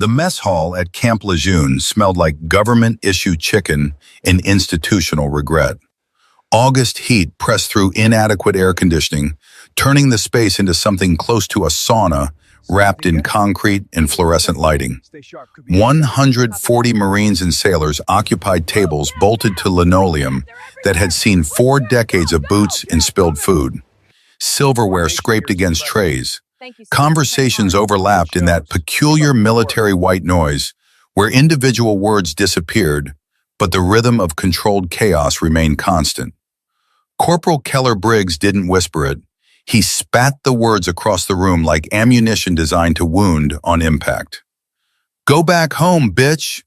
The mess hall at Camp Lejeune smelled like government-issued chicken and institutional regret. August heat pressed through inadequate air conditioning, turning the space into something close to a sauna wrapped in concrete and fluorescent lighting. 140 Marines and sailors occupied tables bolted to linoleum that had seen 4 decades of boots and spilled food. Silverware scraped against trays. Conversations overlapped in that peculiar military white noise where individual words disappeared, but the rhythm of controlled chaos remained constant. Corporal Keller Briggs didn't whisper it. He spat the words across the room like ammunition designed to wound on impact. "Go back home, bitch!"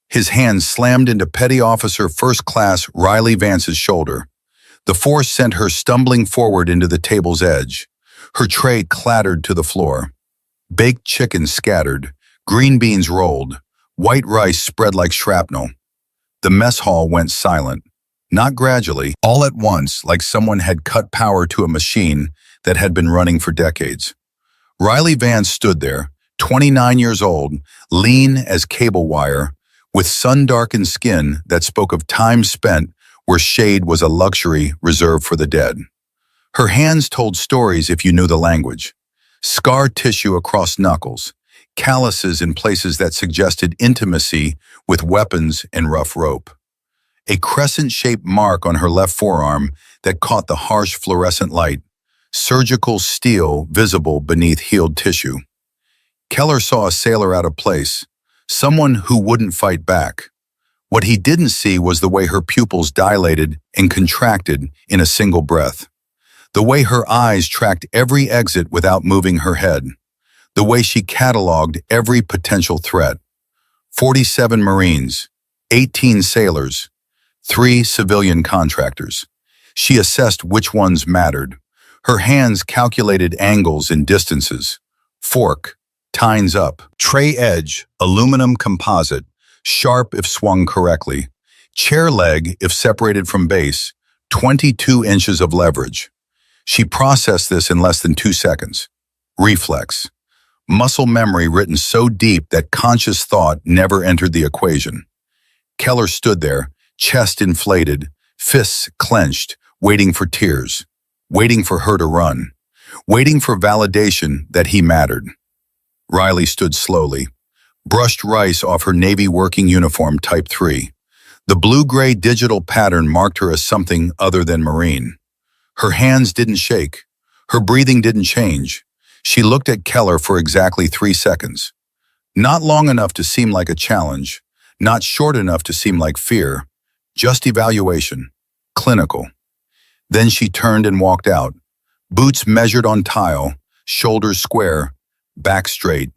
His hand slammed into Petty Officer First Class Riley Vance's shoulder. The force sent her stumbling forward into the table's edge. Her tray clattered to the floor. Baked chicken scattered, green beans rolled, white rice spread like shrapnel. The mess hall went silent, not gradually, all at once, like someone had cut power to a machine that had been running for decades. Riley Vance stood there, 29 years old, lean as cable wire, with sun-darkened skin that spoke of time spent where shade was a luxury reserved for the dead. Her hands told stories if you knew the language. Scar tissue across knuckles, calluses in places that suggested intimacy with weapons and rough rope. A crescent-shaped mark on her left forearm that caught the harsh fluorescent light, surgical steel visible beneath healed tissue. Keller saw a sailor out of place, someone who wouldn't fight back. What he didn't see was the way her pupils dilated and contracted in a single breath. The way her eyes tracked every exit without moving her head. The way she cataloged every potential threat. 47 Marines, 18 sailors, 3 civilian contractors. She assessed which ones mattered. Her hands calculated angles and distances. Fork, tines up. Tray edge, aluminum composite, sharp if swung correctly. Chair leg if separated from base, 22 inches of leverage. She processed this in less than 2 seconds. Reflex. Muscle memory written so deep that conscious thought never entered the equation. Keller stood there, chest inflated, fists clenched, waiting for tears, waiting for her to run, waiting for validation that he mattered. Riley stood slowly, brushed rice off her Navy working uniform Type 3. The blue-gray digital pattern marked her as something other than Marine. Her hands didn't shake. Her breathing didn't change. She looked at Keller for exactly 3 seconds. Not long enough to seem like a challenge, not short enough to seem like fear, just evaluation, clinical. Then she turned and walked out, boots measured on tile, shoulders square, back straight.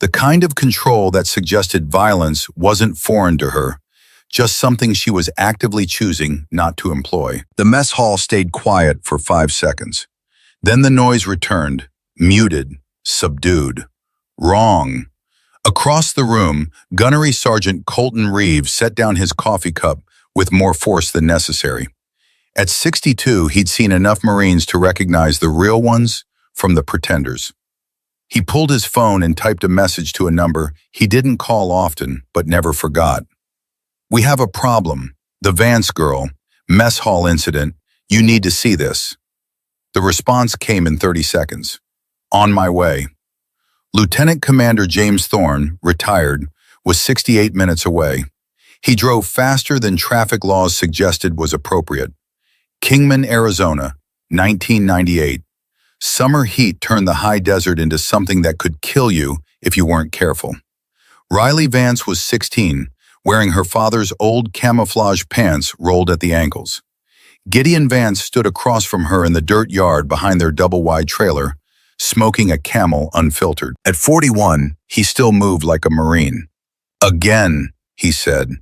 The kind of control that suggested violence wasn't foreign to her, just something she was actively choosing not to employ. The mess hall stayed quiet for 5 seconds. Then the noise returned, muted, subdued. Wrong. Across the room, Gunnery Sergeant Colton Reeves set down his coffee cup with more force than necessary. At 62, he'd seen enough Marines to recognize the real ones from the pretenders. He pulled his phone and typed a message to a number he didn't call often but never forgot. "We have a problem. The Vance girl. Mess hall incident. You need to see this." The response came in 30 seconds. "On my way." Lieutenant Commander James Thorne, retired, was 68 minutes away. He drove faster than traffic laws suggested was appropriate. Kingman, Arizona, 1998. Summer heat turned the high desert into something that could kill you if you weren't careful. Riley Vance was 16, wearing her father's old camouflage pants rolled at the ankles. Gideon Vance stood across from her in the dirt yard behind their double-wide trailer, smoking a Camel unfiltered. At 41, he still moved like a Marine. "Again," he said.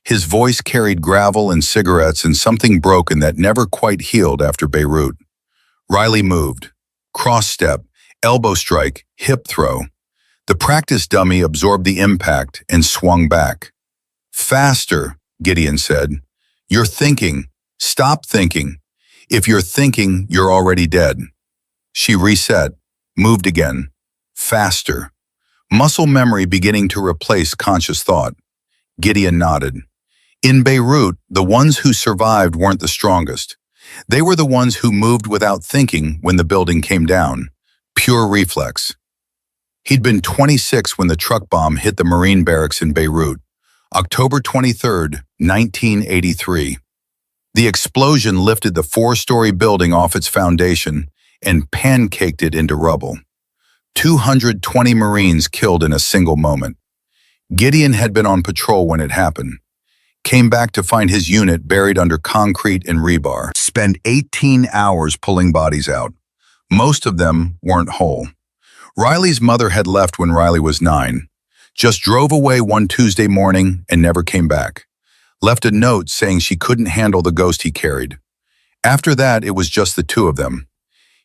His voice carried gravel and cigarettes and something broken that never quite healed after Beirut. Riley moved. Cross-step, elbow strike, hip throw. The practice dummy absorbed the impact and swung back. "Faster," Gideon said. "You're thinking. Stop thinking. If you're thinking, you're already dead." She reset, moved again. Faster. muscle memory beginning to replace conscious thought. Gideon nodded. In Beirut, the ones who survived weren't the strongest. They were the ones who moved without thinking when the building came down. Pure reflex. He'd been 26 when the truck bomb hit the Marine barracks in Beirut, October 23, 1983. The explosion lifted the four-story building off its foundation and pancaked it into rubble. 220 Marines killed in a single moment. Gideon had been on patrol when it happened. Came back to find his unit buried under concrete and rebar. Spent 18 hours pulling bodies out. Most of them weren't whole. Riley's mother had left when Riley was 9. Just drove away one Tuesday morning and never came back. Left a note saying she couldn't handle the ghost he carried. After that, it was just the two of them.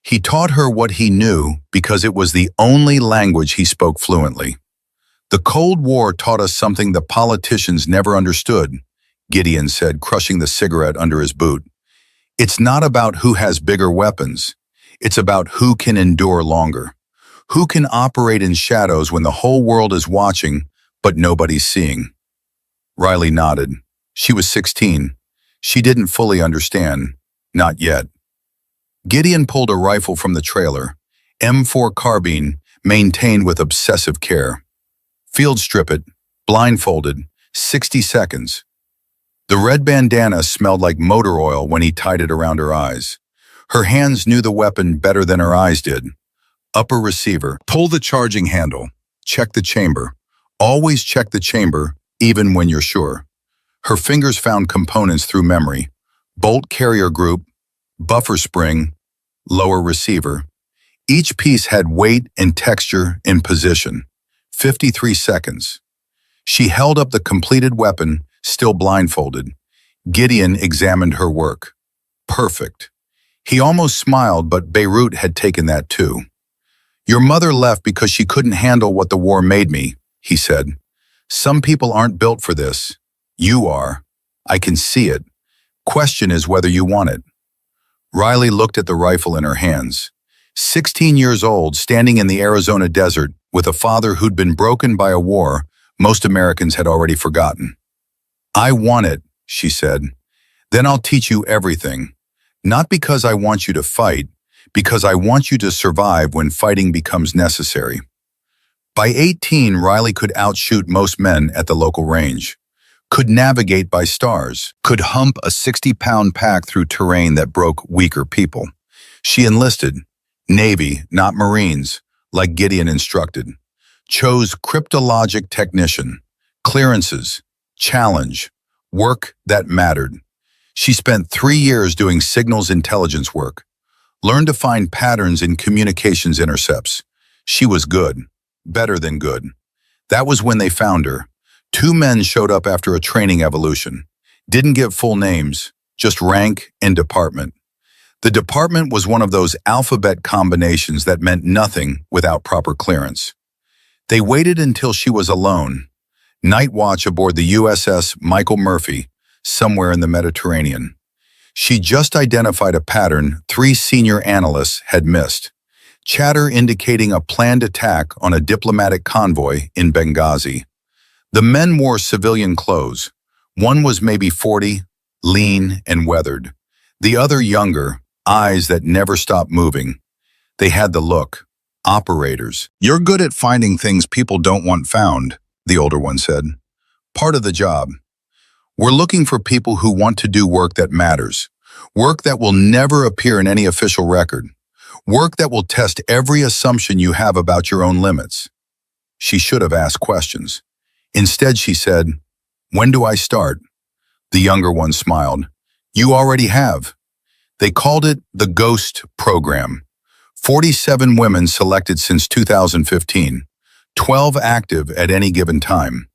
He taught her what he knew because it was the only language he spoke fluently. The Cold War taught us something the politicians never understood, Gideon said, crushing the cigarette under his boot. It's not about who has bigger weapons. It's about who can endure longer. Who can operate in shadows when the whole world is watching, but nobody's seeing. Riley nodded. She was 16. She didn't fully understand. Not yet. Gideon pulled a rifle from the trailer, M4 carbine, maintained with obsessive care. Field strip it, blindfolded, 60 seconds. The red bandana smelled like motor oil when he tied it around her eyes. Her hands knew the weapon better than her eyes did. Upper receiver. Pull the charging handle. Check the chamber. Always check the chamber, even when you're sure. Her fingers found components through memory. Bolt carrier group, buffer spring, lower receiver. Each piece had weight and texture and position. 53 seconds. She held up the completed weapon, still blindfolded. Gideon examined her work. Perfect. He almost smiled, but Beirut had taken that too. Your mother left because she couldn't handle what the war made me, he said. Some people aren't built for this. You are. I can see it. Question is whether you want it. Riley looked at the rifle in her hands. 16 years old, standing in the Arizona desert with a father who'd been broken by a war most Americans had already forgotten. I want it, she said. Then I'll teach you everything. Not because I want you to fight, because I want you to survive when fighting becomes necessary. By 18, Riley could outshoot most men at the local range. Could navigate by stars, could hump a 60-pound pack through terrain that broke weaker people. She enlisted, Navy, not Marines, like Gideon instructed. Chose cryptologic technician, clearances, challenge, work that mattered. She spent 3 years doing signals intelligence work, learned to find patterns in communications intercepts. She was good, better than good. That was when they found her. 2 men showed up after a training evolution. Didn't give full names, just rank and department. The department was one of those alphabet combinations that meant nothing without proper clearance. They waited until she was alone. Night watch aboard the USS Michael Murphy, somewhere in the Mediterranean. She just identified a pattern 3 senior analysts had missed. Chatter indicating a planned attack on a diplomatic convoy in Benghazi. The men wore civilian clothes. One was maybe 40, lean and weathered. The other younger, eyes that never stopped moving. They had the look. Operators. You're good at finding things people don't want found, the older one said. Part of the job. We're looking for people who want to do work that matters. Work that will never appear in any official record. Work that will test every assumption you have about your own limits. She should have asked questions. Instead, she said, "When do I start?" The younger one smiled. "You already have." They called it the GHOST program. 47 women selected since 2015, 12 active at any given time.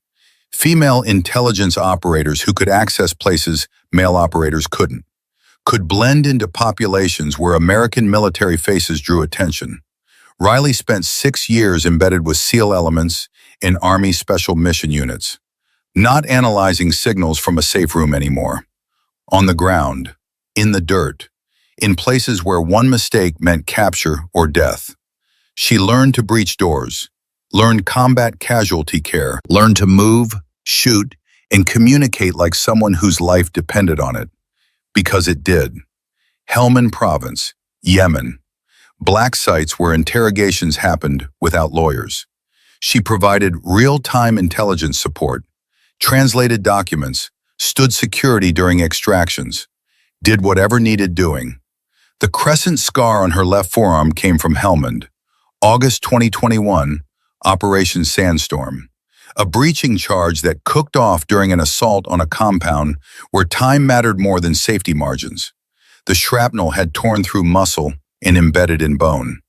Female intelligence operators who could access places male operators couldn't. Could blend into populations where American military faces drew attention. Riley spent 6 years embedded with SEAL elements in Army Special Mission Units, not analyzing signals from a safe room anymore. On the ground, in the dirt, in places where one mistake meant capture or death. She learned to breach doors, learned combat casualty care, learned to move, shoot, and communicate like someone whose life depended on it. Because it did. Helmand Province, Yemen. Black sites where interrogations happened without lawyers. She provided real-time intelligence support, translated documents, stood security during extractions, did whatever needed doing. The crescent scar on her left forearm came from Helmand. August 2021, Operation Sandstorm. A breaching charge that cooked off during an assault on a compound where time mattered more than safety margins. The shrapnel had torn through muscle and embedded in bone.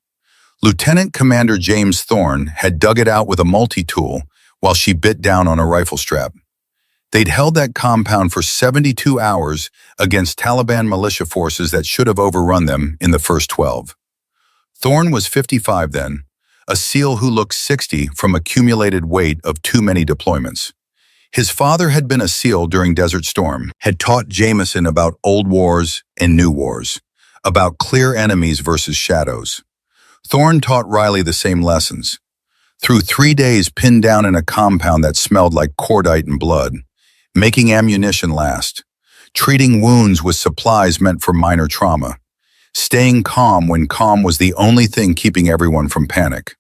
Lieutenant Commander James Thorne had dug it out with a multi-tool while she bit down on a rifle strap. They'd held that compound for 72 hours against Taliban militia forces that should have overrun them in the first 12. Thorne was 55 then, a SEAL who looked 60 from accumulated weight of too many deployments. His father had been a SEAL during Desert Storm, had taught Jameson about old wars and new wars, about clear enemies versus shadows. Thorne taught Riley the same lessons. Through 3 days pinned down in a compound that smelled like cordite and blood, making ammunition last, treating wounds with supplies meant for minor trauma, staying calm when calm was the only thing keeping everyone from panic.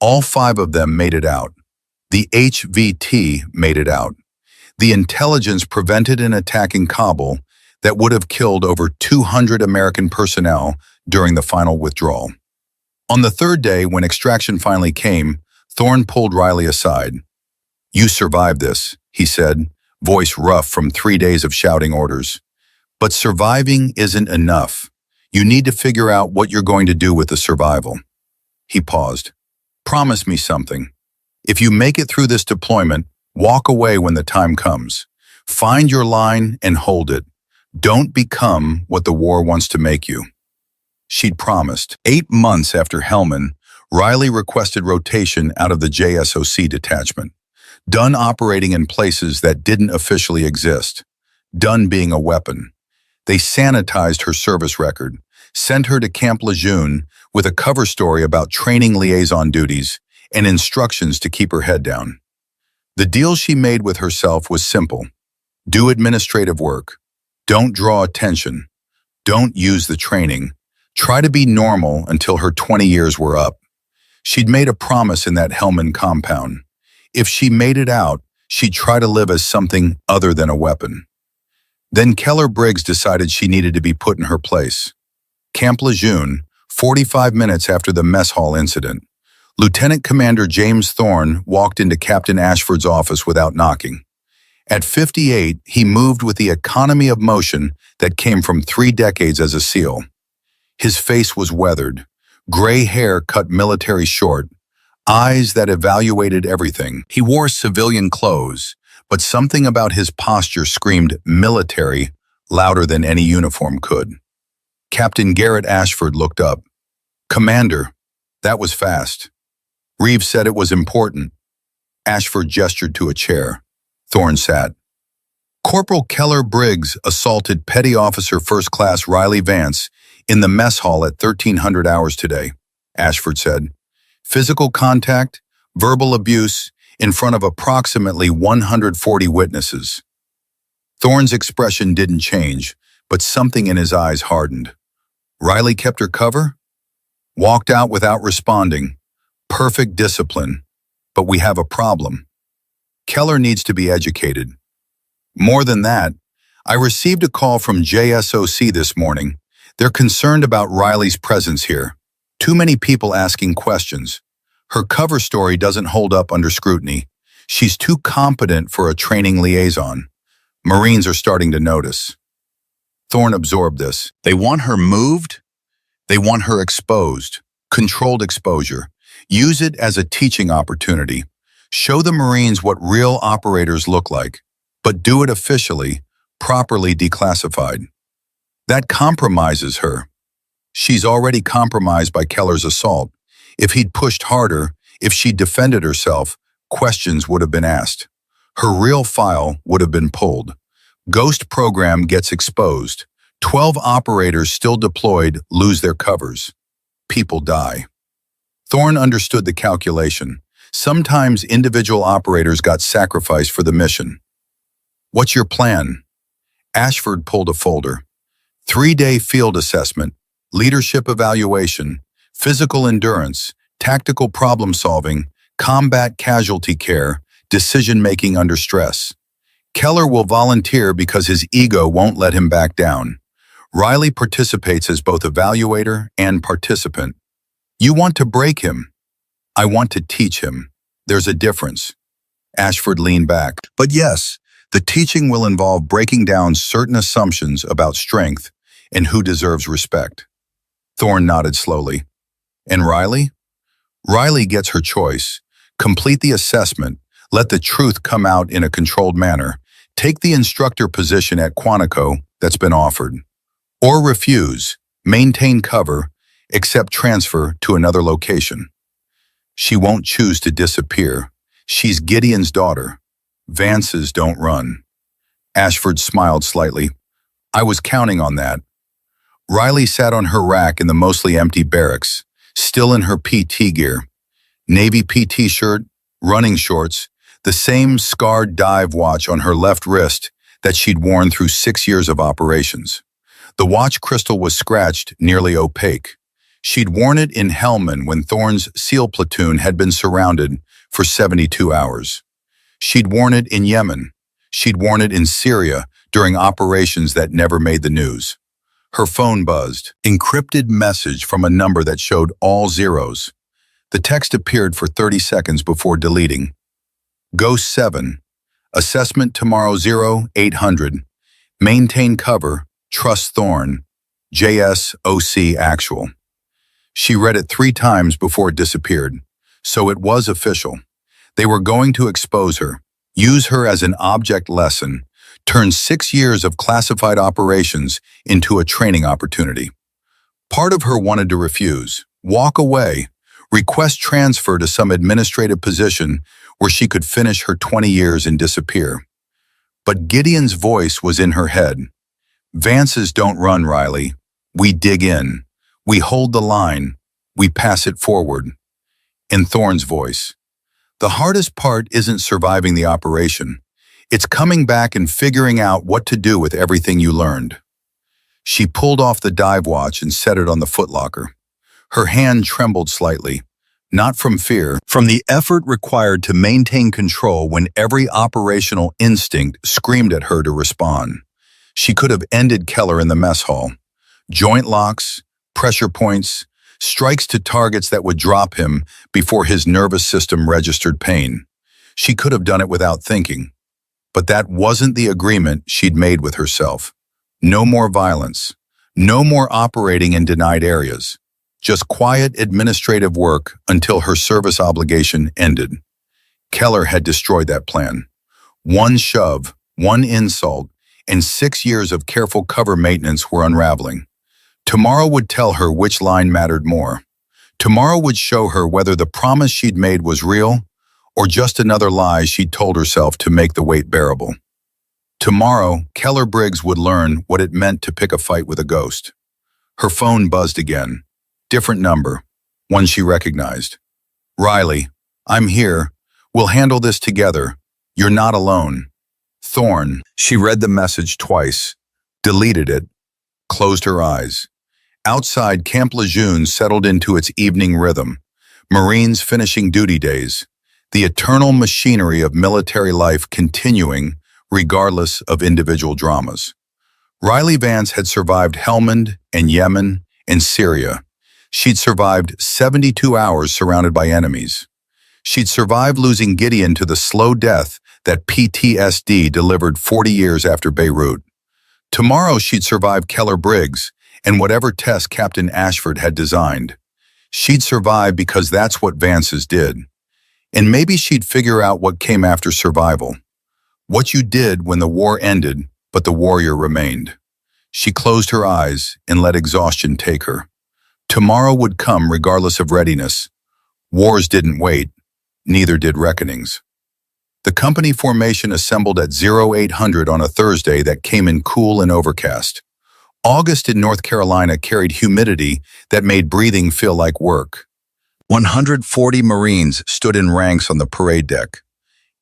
All 5 of them made it out. The HVT made it out. The intelligence prevented an attack in Kabul that would have killed over 200 American personnel during the final withdrawal. On the 3rd day, when extraction finally came, Thorne pulled Riley aside. "You survived this," he said, voice rough from 3 days of shouting orders. "But surviving isn't enough. You need to figure out what you're going to do with the survival." He paused. "Promise me something. If you make it through this deployment, walk away when the time comes. Find your line and hold it. Don't become what the war wants to make you." She'd promised. 8 months after Helmand, Riley requested rotation out of the JSOC detachment. Done operating in places that didn't officially exist. Done being a weapon. They sanitized her service record, sent her to Camp Lejeune with a cover story about training liaison duties and instructions to keep her head down. The deal she made with herself was simple. Do administrative work. Don't draw attention. Don't use the training. Try to be normal until her 20 years were up. She'd made a promise in that Helmand compound. If she made it out, she'd try to live as something other than a weapon. Then Keller Briggs decided she needed to be put in her place. Camp Lejeune, 45 minutes after the mess hall incident. Lieutenant Commander James Thorne walked into Captain Ashford's office without knocking. At 58, he moved with the economy of motion that came from 3 decades as a SEAL. His face was weathered, gray hair cut military short, eyes that evaluated everything. He wore civilian clothes, but something about his posture screamed military louder than any uniform could. Captain Garrett Ashford looked up. "Commander, that was fast." Reeves said it was important. Ashford gestured to a chair. Thorne sat. "Corporal Keller Briggs assaulted Petty Officer First Class Riley Vance in the mess hall at 1300 hours today," Ashford said. "Physical contact, verbal abuse, in front of approximately 140 witnesses." Thorne's expression didn't change, but something in his eyes hardened. "Riley kept her cover? Walked out without responding. Perfect discipline. But we have a problem. Keller needs to be educated. More than that, I received a call from JSOC this morning. They're concerned about Riley's presence here. Too many people asking questions. Her cover story doesn't hold up under scrutiny. She's too competent for a training liaison. Marines are starting to notice." Thorne absorbed this. They want her moved. They want her exposed. Controlled exposure. Use it as a teaching opportunity. Show the Marines what real operators look like, but do it officially, properly declassified. That compromises her. She's already compromised by Keller's assault. If he'd pushed harder, if she'd defended herself, questions would have been asked. Her real file would have been pulled. Ghost program gets exposed. 12 operators still deployed lose their covers. People die. Thorne understood the calculation. Sometimes individual operators got sacrificed for the mission. What's your plan? Ashford pulled a folder. 3-day field assessment, leadership evaluation, physical endurance, tactical problem solving, combat casualty care, decision-making under stress. Keller will volunteer because his ego won't let him back down. Riley participates as both evaluator and participant. You want to break him. I want to teach him. There's a difference. Ashford leaned back. But yes, the teaching will involve breaking down certain assumptions about strength and who deserves respect. Thorne nodded slowly. And Riley? Riley gets her choice. Complete the assessment, let the truth come out in a controlled manner, take the instructor position at Quantico that's been offered. Or refuse, maintain cover, accept transfer to another location. She won't choose to disappear. She's Gideon's daughter. Vances don't run. Ashford smiled slightly. I was counting on that. Riley sat on her rack in the mostly empty barracks, still in her PT gear. Navy PT shirt, running shorts, the same scarred dive watch on her left wrist that she'd worn through 6 years of operations. The watch crystal was scratched, nearly opaque. She'd worn it in Helmand when Thorne's SEAL platoon had been surrounded for 72 hours. She'd worn it in Yemen. She'd worn it in Syria during operations that never made the news. Her phone buzzed, encrypted message from a number that showed all zeros. The text appeared for 30 seconds before deleting. Ghost 7. Assessment tomorrow 0800. Maintain cover. Trust Thorne. JSOC actual. She read it 3 times before it disappeared. So it was official. They were going to expose her, use her as an object lesson, turn 6 years of classified operations into a training opportunity. Part of her wanted to refuse, walk away, request transfer to some administrative position where she could finish her 20 years and disappear. But Gideon's voice was in her head. Vances don't run, Riley. We dig in. We hold the line. We pass it forward. In Thorne's voice. The hardest part isn't surviving the operation. It's coming back and figuring out what to do with everything you learned. She pulled off the dive watch and set it on the footlocker. Her hand trembled slightly, not from fear, from the effort required to maintain control when every operational instinct screamed at her to respond. She could have ended Keller in the mess hall. Joint locks, pressure points, strikes to targets that would drop him before his nervous system registered pain. She could have done it without thinking. But that wasn't the agreement she'd made with herself. No more violence. No more operating in denied areas. Just quiet administrative work until her service obligation ended. Keller had destroyed that plan. One shove, one insult, and 6 years of careful cover maintenance were unraveling. Tomorrow would tell her which line mattered more. Tomorrow would show her whether the promise she'd made was real or just another lie she'd told herself to make the weight bearable. Tomorrow, Keller Briggs would learn what it meant to pick a fight with a ghost. Her phone buzzed again. Different number, one she recognized. Riley, I'm here. We'll handle this together. You're not alone. Thorne. She read the message twice, deleted it, closed her eyes. Outside, Camp Lejeune settled into its evening rhythm. Marines finishing duty days. The eternal machinery of military life continuing regardless of individual dramas. Riley Vance had survived Helmand and Yemen and Syria. She'd survived 72 hours surrounded by enemies. She'd survived losing Gideon to the slow death that PTSD delivered 40 years after Beirut. Tomorrow she'd survive Keller Briggs and whatever test Captain Ashford had designed. She'd survive because that's what Vances did. And maybe she'd figure out what came after survival. What you did when the war ended, but the warrior remained. She closed her eyes and let exhaustion take her. Tomorrow would come regardless of readiness. Wars didn't wait, neither did reckonings. The company formation assembled at 0800 on a Thursday that came in cool and overcast. August in North Carolina carried humidity that made breathing feel like work. 140 Marines stood in ranks on the parade deck.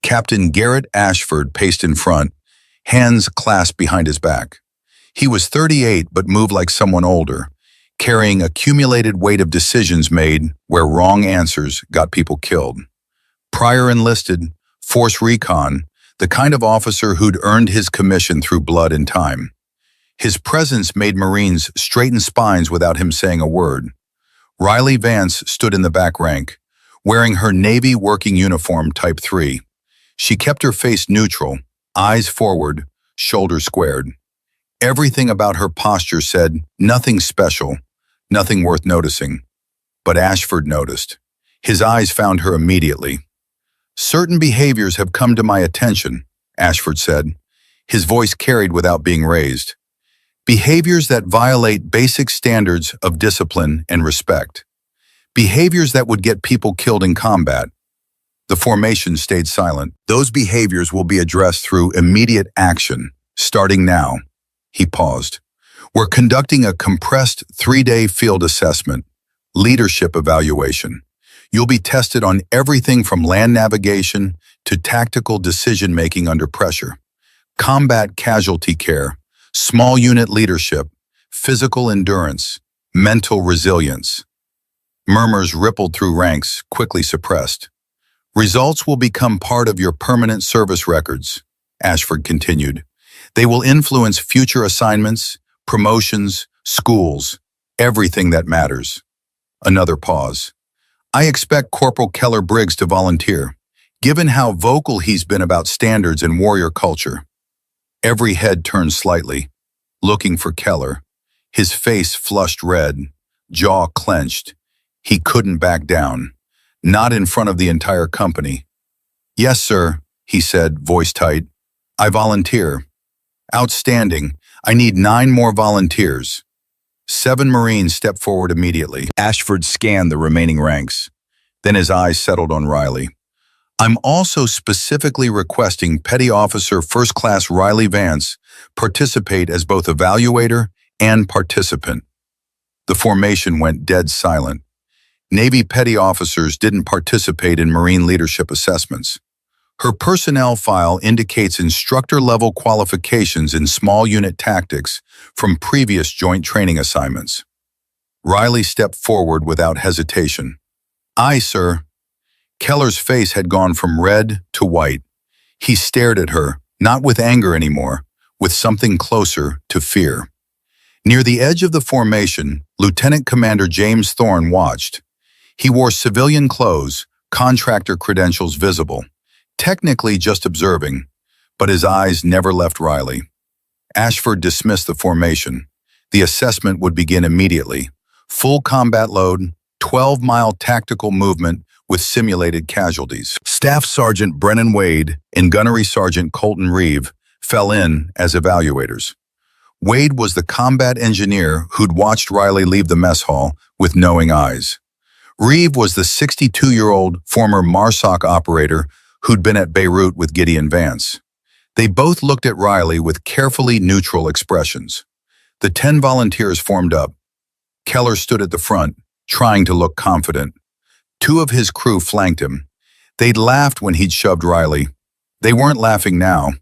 Captain Garrett Ashford paced in front, hands clasped behind his back. He was 38 but moved like someone older, carrying accumulated weight of decisions made where wrong answers got people killed. Prior enlisted, Force Recon, the kind of officer who'd earned his commission through blood and time. His presence made Marines straighten spines without him saying a word. Riley Vance stood in the back rank, wearing her Navy working uniform Type 3. She kept her face neutral, eyes forward, shoulders squared. Everything about her posture said nothing special, nothing worth noticing. But Ashford noticed. His eyes found her immediately. "Certain behaviors have come to my attention," Ashford said. His voice carried without being raised. "Behaviors that violate basic standards of discipline and respect. Behaviors that would get people killed in combat." The formation stayed silent. "Those behaviors will be addressed through immediate action, starting now." He paused. "We're conducting a compressed 3-day field assessment, leadership evaluation. You'll be tested on everything from land navigation to tactical decision-making under pressure, combat casualty care, small unit leadership, physical endurance, mental resilience." Murmurs rippled through ranks, quickly suppressed. "Results will become part of your permanent service records," Ashford continued. "They will influence future assignments, promotions, schools, everything that matters." Another pause. "I expect Corporal Keller Briggs to volunteer, given how vocal he's been about standards and warrior culture." Every head turned slightly, looking for Keller. His face flushed red, jaw clenched. He couldn't back down. Not in front of the entire company. "Yes, sir," he said, voice tight. "I volunteer." "Outstanding. I need 9 more volunteers." 7 Marines stepped forward immediately. Ashford scanned the remaining ranks. Then his eyes settled on Riley. "I'm also specifically requesting Petty Officer First Class Riley Vance participate as both evaluator and participant." The formation went dead silent. Navy petty officers didn't participate in Marine leadership assessments. Her personnel file indicates instructor-level qualifications in small unit tactics from previous joint training assignments. Riley stepped forward without hesitation. "Aye, sir." Keller's face had gone from red to white. He stared at her, not with anger anymore, with something closer to fear. Near the edge of the formation, Lieutenant Commander James Thorne watched. He wore civilian clothes, contractor credentials visible, technically just observing, but his eyes never left Riley. Ashford dismissed the formation. The assessment would begin immediately. Full combat load, 12-mile tactical movement with simulated casualties. Staff Sergeant Brennan Wade and Gunnery Sergeant Colton Reeve fell in as evaluators. Wade was the combat engineer who'd watched Riley leave the mess hall with knowing eyes. Reeve was the 62-year-old former MARSOC operator who'd been at Beirut with Gideon Vance. They both looked at Riley with carefully neutral expressions. The 10 volunteers formed up. Keller stood at the front, trying to look confident. 2 of his crew flanked him. They'd laughed when he'd shoved Riley. They weren't laughing now.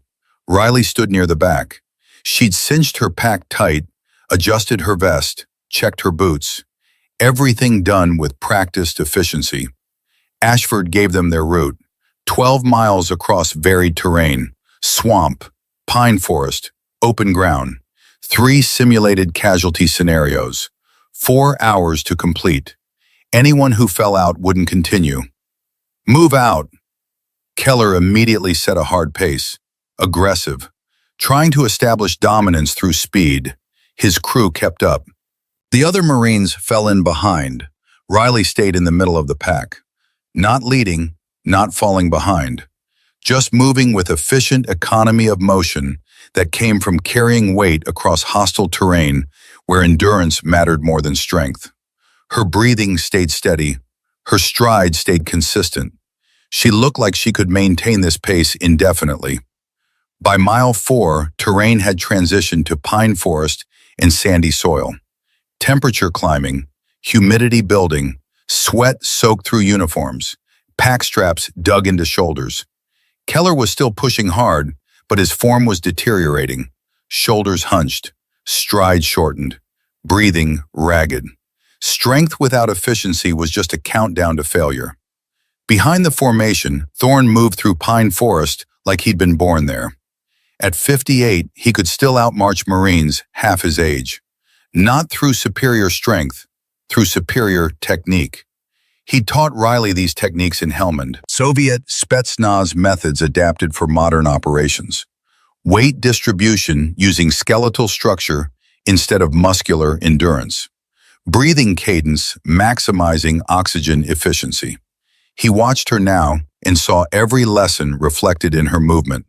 Riley stood near the back. She'd cinched her pack tight, adjusted her vest, checked her boots. Everything done with practiced efficiency. Ashford gave them their route. 12 miles across varied terrain, swamp, pine forest, open ground. 3 simulated casualty scenarios. 4 hours to complete. Anyone who fell out wouldn't continue. "Move out." Keller immediately set a hard pace, aggressive, trying to establish dominance through speed. His crew kept up. The other Marines fell in behind. Riley stayed in the middle of the pack. Not leading, not falling behind. Just moving with efficient economy of motion that came from carrying weight across hostile terrain where endurance mattered more than strength. Her breathing stayed steady. Her stride stayed consistent. She looked like she could maintain this pace indefinitely. By mile 4, terrain had transitioned to pine forest and sandy soil. Temperature climbing, humidity building, Sweat soaked through uniforms. Pack straps dug into shoulders. Keller was still pushing hard, but his form was deteriorating. Shoulders hunched, stride shortened, breathing ragged. Strength without efficiency was just a countdown to failure. Behind the formation, Thorne moved through pine forest like he'd been born there. At 58, he could still outmarch Marines half his age. Not through superior strength, through superior technique. He taught Riley these techniques in Helmand, Soviet Spetsnaz methods adapted for modern operations. Weight distribution using skeletal structure instead of muscular endurance. Breathing cadence maximizing oxygen efficiency. He watched her now and saw every lesson reflected in her movement.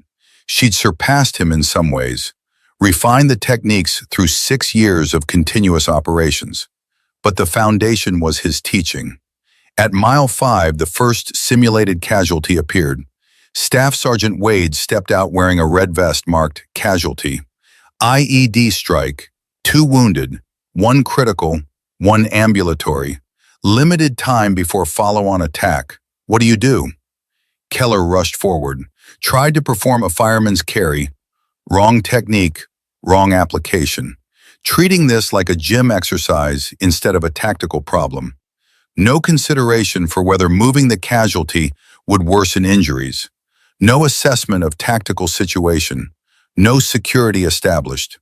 She'd surpassed him in some ways, refined the techniques through 6 years of continuous operations. But the foundation was his teaching. At mile 5, the first simulated casualty appeared. Staff Sergeant Wade stepped out wearing a red vest marked casualty. IED strike, 2 wounded, 1 critical, 1 ambulatory. Limited time before follow-on attack. What do you do? Keller rushed forward, tried to perform a fireman's carry. Wrong technique, wrong application. Treating this like a gym exercise instead of a tactical problem. No consideration for whether moving the casualty would worsen injuries. No assessment of tactical situation. No security established.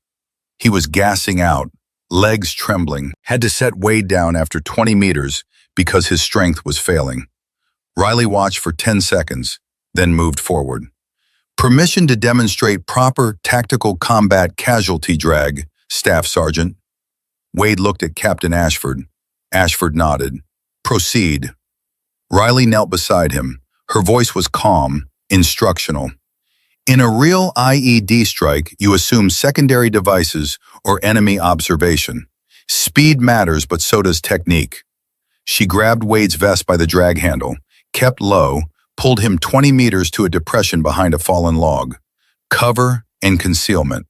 He was gassing out, legs trembling, had to set Wade down after 20 meters because his strength was failing. Riley watched for 10 seconds, then moved forward. Permission to demonstrate proper tactical combat casualty drag, Staff Sergeant. Wade looked at Captain Ashford. Ashford nodded. Proceed. Riley knelt beside him. Her voice was calm, instructional. In a real IED strike, you assume secondary devices or enemy observation. Speed matters, but so does technique. She grabbed Wade's vest by the drag handle, kept low, pulled him 20 meters to a depression behind a fallen log. Cover and concealment.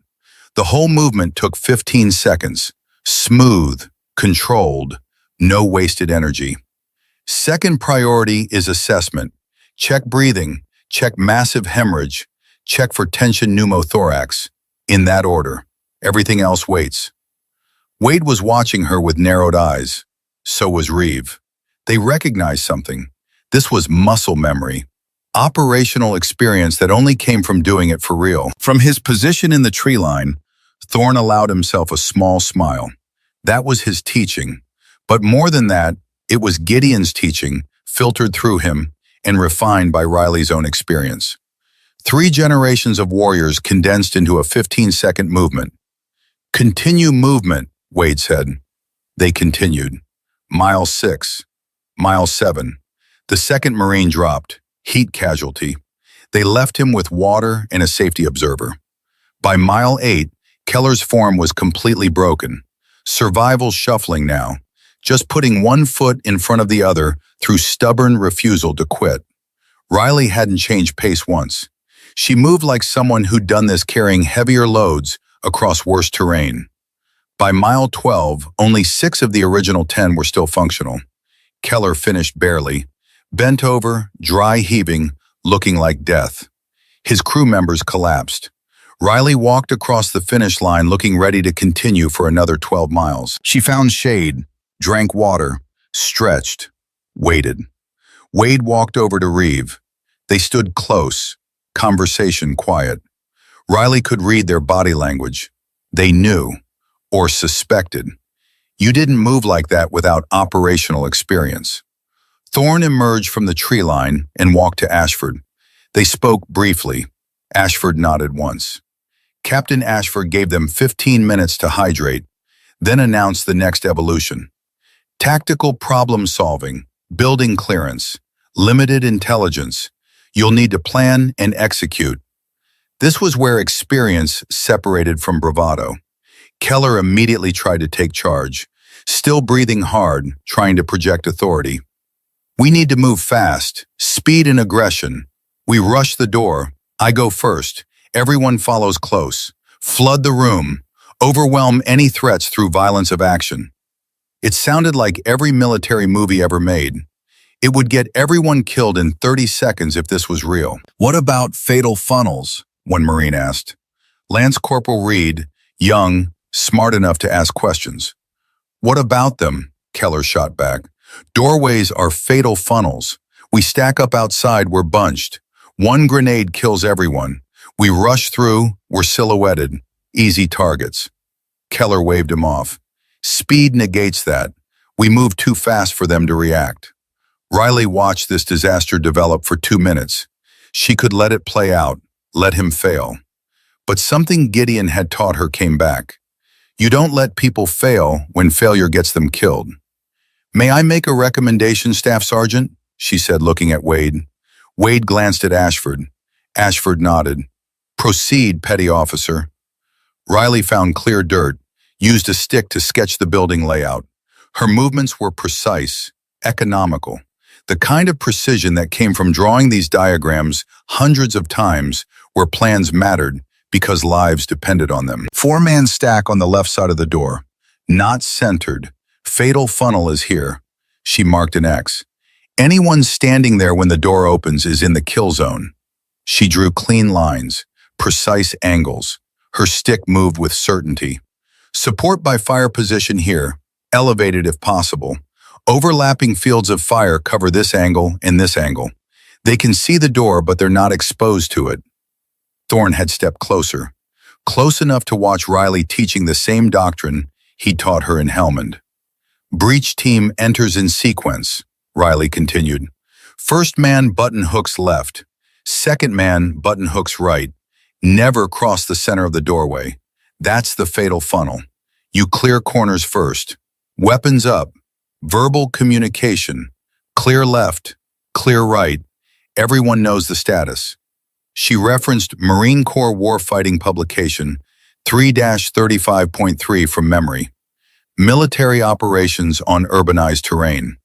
The whole movement took 15 seconds. Smooth, controlled, no wasted energy. Second priority is assessment. Check breathing, check massive hemorrhage, check for tension pneumothorax. In that order. Everything else waits. Wade was watching her with narrowed eyes. So was Reeve. They recognized something. This was muscle memory. Operational experience that only came from doing it for real. From his position in the tree line, Thorne allowed himself a small smile. That was his teaching. But more than that, it was Gideon's teaching, filtered through him and refined by Riley's own experience. 3 generations of warriors condensed into a 15-second movement. Continue movement, Wade said. They continued. Mile 6. Mile 7. The second Marine dropped. Heat casualty. They left him with water and a safety observer. By mile 8, Keller's form was completely broken. Survival shuffling now. Just putting one foot in front of the other through stubborn refusal to quit. Riley hadn't changed pace once. She moved like someone who'd done this carrying heavier loads across worse terrain. By mile 12, only 6 of the original 10 were still functional. Keller finished barely, bent over, dry heaving, looking like death. His crew members collapsed. Riley walked across the finish line looking ready to continue for another 12 miles. She found shade, drank water, stretched, waited. Wade walked over to Reeve. They stood close, conversation quiet. Riley could read their body language. They knew, or suspected. You didn't move like that without operational experience. Thorne emerged from the tree line and walked to Ashford. They spoke briefly. Ashford nodded once. Captain Ashford gave them 15 minutes to hydrate, then announced the next evolution. Tactical problem solving, building clearance, limited intelligence. You'll need to plan and execute. This was where experience separated from bravado. Keller immediately tried to take charge, still breathing hard, trying to project authority. We need to move fast, speed and aggression. We rush the door. I go first. Everyone follows close. Flood the room. Overwhelm any threats through violence of action. It sounded like every military movie ever made. It would get everyone killed in 30 seconds if this was real. What about fatal funnels? One Marine asked. Lance Corporal Reed, young, smart enough to ask questions. What about them? Keller shot back. Doorways are fatal funnels. We stack up outside, we're bunched. One grenade kills everyone. We rush through, we're silhouetted. Easy targets. Keller waved him off. Speed negates that. We move too fast for them to react. Riley watched this disaster develop for 2 minutes. She could let it play out, let him fail. But something Gideon had taught her came back. You don't let people fail when failure gets them killed. May I make a recommendation, Staff Sergeant? She said, looking at Wade. Wade glanced at Ashford. Ashford nodded. Proceed, Petty Officer. Riley found clear dirt, used a stick to sketch the building layout. Her movements were precise, economical. The kind of precision that came from drawing these diagrams hundreds of times where plans mattered because lives depended on them. 4-man stack on the left side of the door. Not centered. Fatal funnel is here. She marked an X. Anyone standing there when the door opens is in the kill zone. She drew clean lines, precise angles. Her stick moved with certainty. Support by fire position here, elevated if possible. Overlapping fields of fire cover this angle and this angle. They can see the door, but they're not exposed to it. Thorne had stepped closer, close enough to watch Riley teaching the same doctrine he taught her in Helmand. Breach team enters in sequence, Riley continued. First man button hooks left. Second man button hooks right. Never cross the center of the doorway. That's the fatal funnel. You clear corners first. Weapons up. Verbal communication. Clear left. Clear right. Everyone knows the status. She referenced Marine Corps Warfighting Publication 3-35.3 from memory. Military operations on urbanized terrain.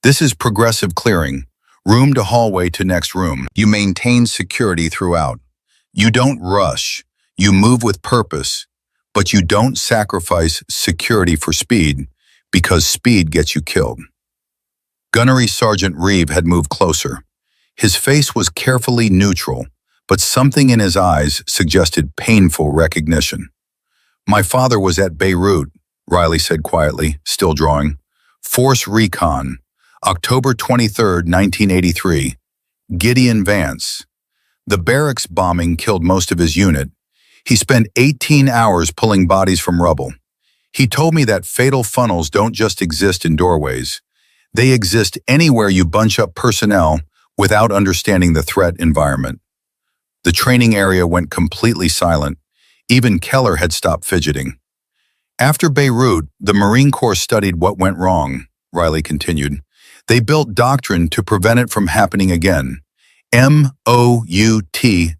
This is progressive clearing, room to hallway to next room. You maintain security throughout. You don't rush. You move with purpose, but you don't sacrifice security for speed because speed gets you killed. Gunnery Sergeant Reeve had moved closer. His face was carefully neutral, but something in his eyes suggested painful recognition. My father was at Beirut, Riley said quietly, still drawing. Force Recon, October 23, 1983. Gideon Vance. The barracks bombing killed most of his unit. He spent 18 hours pulling bodies from rubble. He told me that fatal funnels don't just exist in doorways. They exist anywhere you bunch up personnel without understanding the threat environment. The training area went completely silent. Even Keller had stopped fidgeting. After Beirut, the Marine Corps studied what went wrong, Riley continued. They built doctrine to prevent it from happening again. MOUT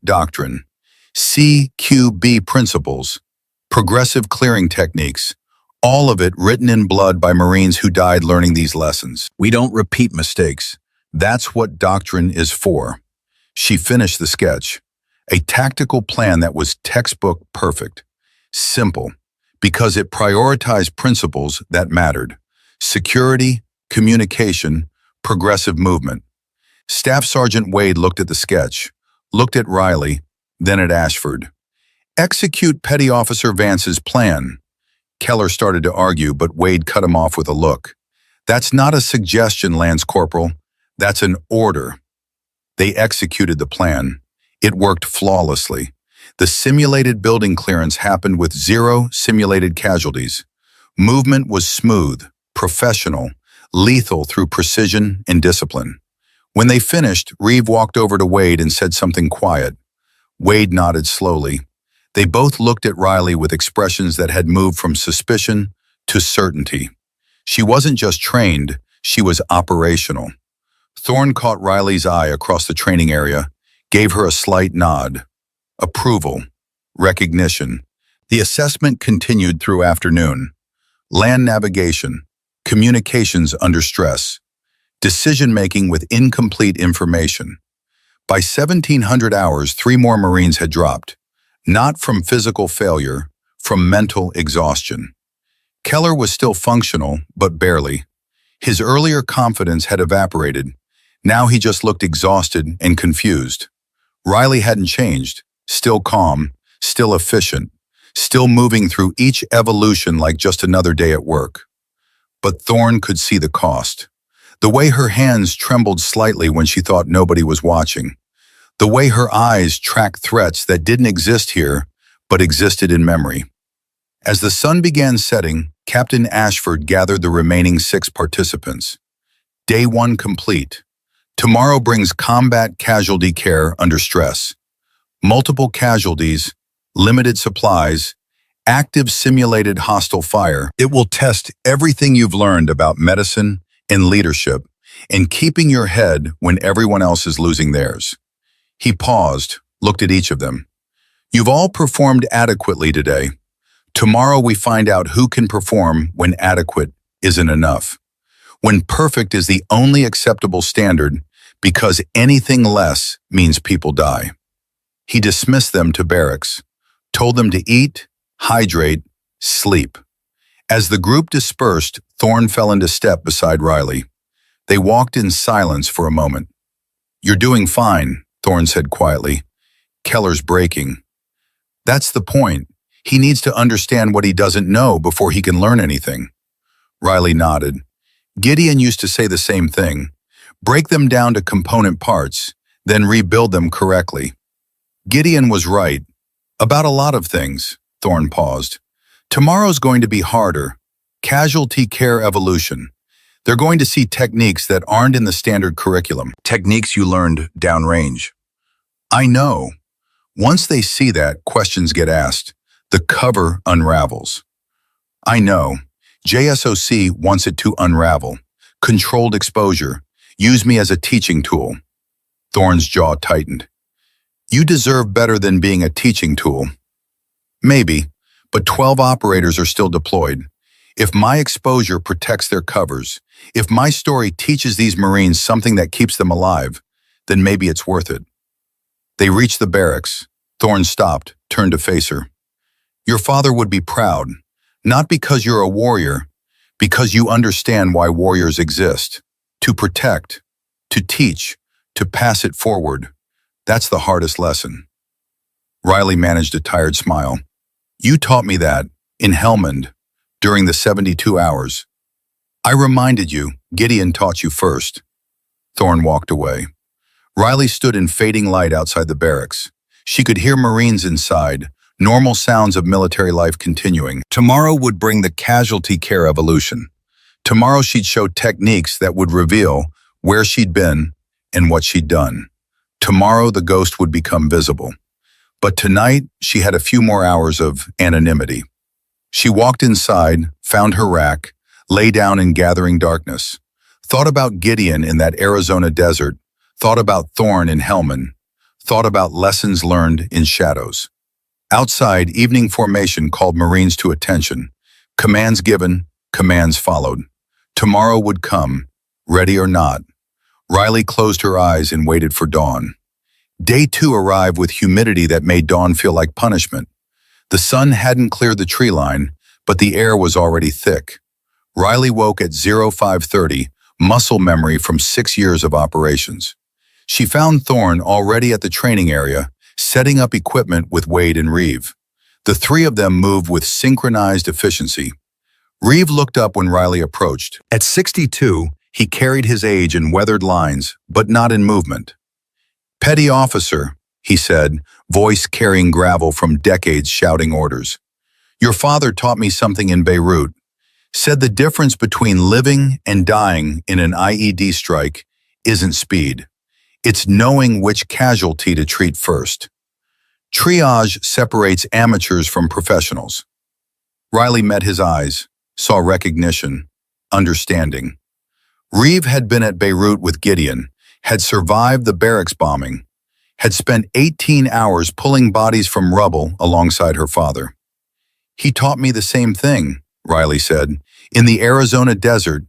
doctrine. CQB principles. Progressive clearing techniques. All of it written in blood by Marines who died learning these lessons. We don't repeat mistakes. That's what doctrine is for. She finished the sketch. A tactical plan that was textbook perfect. Simple, because it prioritized principles that mattered. Security, communication, progressive movement. Staff Sergeant Wade looked at the sketch, looked at Riley, then at Ashford. Execute Petty Officer Vance's plan. Keller started to argue, but Wade cut him off with a look. That's not a suggestion, Lance Corporal. That's an order. They executed the plan. It worked flawlessly. The simulated building clearance happened with 0 simulated casualties. Movement was smooth, professional, lethal through precision and discipline. When they finished, Reeve walked over to Wade and said something quiet. Wade nodded slowly. They both looked at Riley with expressions that had moved from suspicion to certainty. She wasn't just trained, she was operational. Thorne caught Riley's eye across the training area, gave her a slight nod. Approval. Recognition. The assessment continued through afternoon. Land navigation. Communications under stress. Decision-making with incomplete information. By 1700 hours, 3 more Marines had dropped. Not from physical failure, from mental exhaustion. Keller was still functional, but barely. His earlier confidence had evaporated. Now he just looked exhausted and confused. Riley hadn't changed, still calm, still efficient, still moving through each evolution like just another day at work. But Thorne could see the cost. The way her hands trembled slightly when she thought nobody was watching. The way her eyes tracked threats that didn't exist here, but existed in memory. As the sun began setting, Captain Ashford gathered the remaining 6 participants. Day 1 complete. Tomorrow brings combat casualty care under stress. Multiple casualties, limited supplies, active simulated hostile fire. It will test everything you've learned about medicine and leadership and keeping your head when everyone else is losing theirs. He paused, looked at each of them. You've all performed adequately today. Tomorrow we find out who can perform when adequate isn't enough. When perfect is the only acceptable standard because anything less means people die. He dismissed them to barracks, told them to eat, hydrate, sleep. As the group dispersed, Thorne fell into step beside Riley. They walked in silence for a moment. You're doing fine, Thorne said quietly. Keller's breaking. That's the point. He needs to understand what he doesn't know before he can learn anything. Riley nodded. Gideon used to say the same thing. Break them down to component parts, then rebuild them correctly. Gideon was right. About a lot of things, Thorne paused. Tomorrow's going to be harder. Casualty care evolution. They're going to see techniques that aren't in the standard curriculum. Techniques you learned downrange. I know. Once they see that, questions get asked. The cover unravels. I know. JSOC wants it to unravel. Controlled exposure. Use me as a teaching tool. Thorne's jaw tightened. You deserve better than being a teaching tool. Maybe, but 12 operators are still deployed. If my exposure protects their covers, if my story teaches these Marines something that keeps them alive, then maybe it's worth it. They reached the barracks. Thorne stopped, turned to face her. Your father would be proud, not because you're a warrior, because you understand why warriors exist. To protect, to teach, to pass it forward. That's the hardest lesson. Riley managed a tired smile. You taught me that, in Helmand, during the 72 hours. I reminded you, Gideon taught you first. Thorne walked away. Riley stood in fading light outside the barracks. She could hear Marines inside, normal sounds of military life continuing. Tomorrow would bring the casualty care evolution. Tomorrow she'd show techniques that would reveal where she'd been and what she'd done. Tomorrow the ghost would become visible. But tonight she had a few more hours of anonymity. She walked inside, found her rack, lay down in gathering darkness, thought about Gideon in that Arizona desert, thought about Thorne in Helmand, thought about lessons learned in shadows. Outside, evening formation called Marines to attention. Commands given, commands followed. Tomorrow would come, ready or not. Riley closed her eyes and waited for dawn. Day 2 arrived with humidity that made dawn feel like punishment. The sun hadn't cleared the tree line, but the air was already thick. Riley woke at 05:30, muscle memory from 6 years of operations. She found Thorne already at the training area, setting up equipment with Wade and Reeve. The 3 of them moved with synchronized efficiency. Reeve looked up when Riley approached. At 62, he carried his age in weathered lines, but not in movement. Petty officer, he said, voice carrying gravel from decades shouting orders. Your father taught me something in Beirut. Said the difference between living and dying in an IED strike isn't speed. It's knowing which casualty to treat first. Triage separates amateurs from professionals. Riley met his eyes, saw recognition, understanding. Reeve had been at Beirut with Gideon, had survived the barracks bombing, had spent 18 hours pulling bodies from rubble alongside her father. He taught me the same thing, Riley said, in the Arizona desert,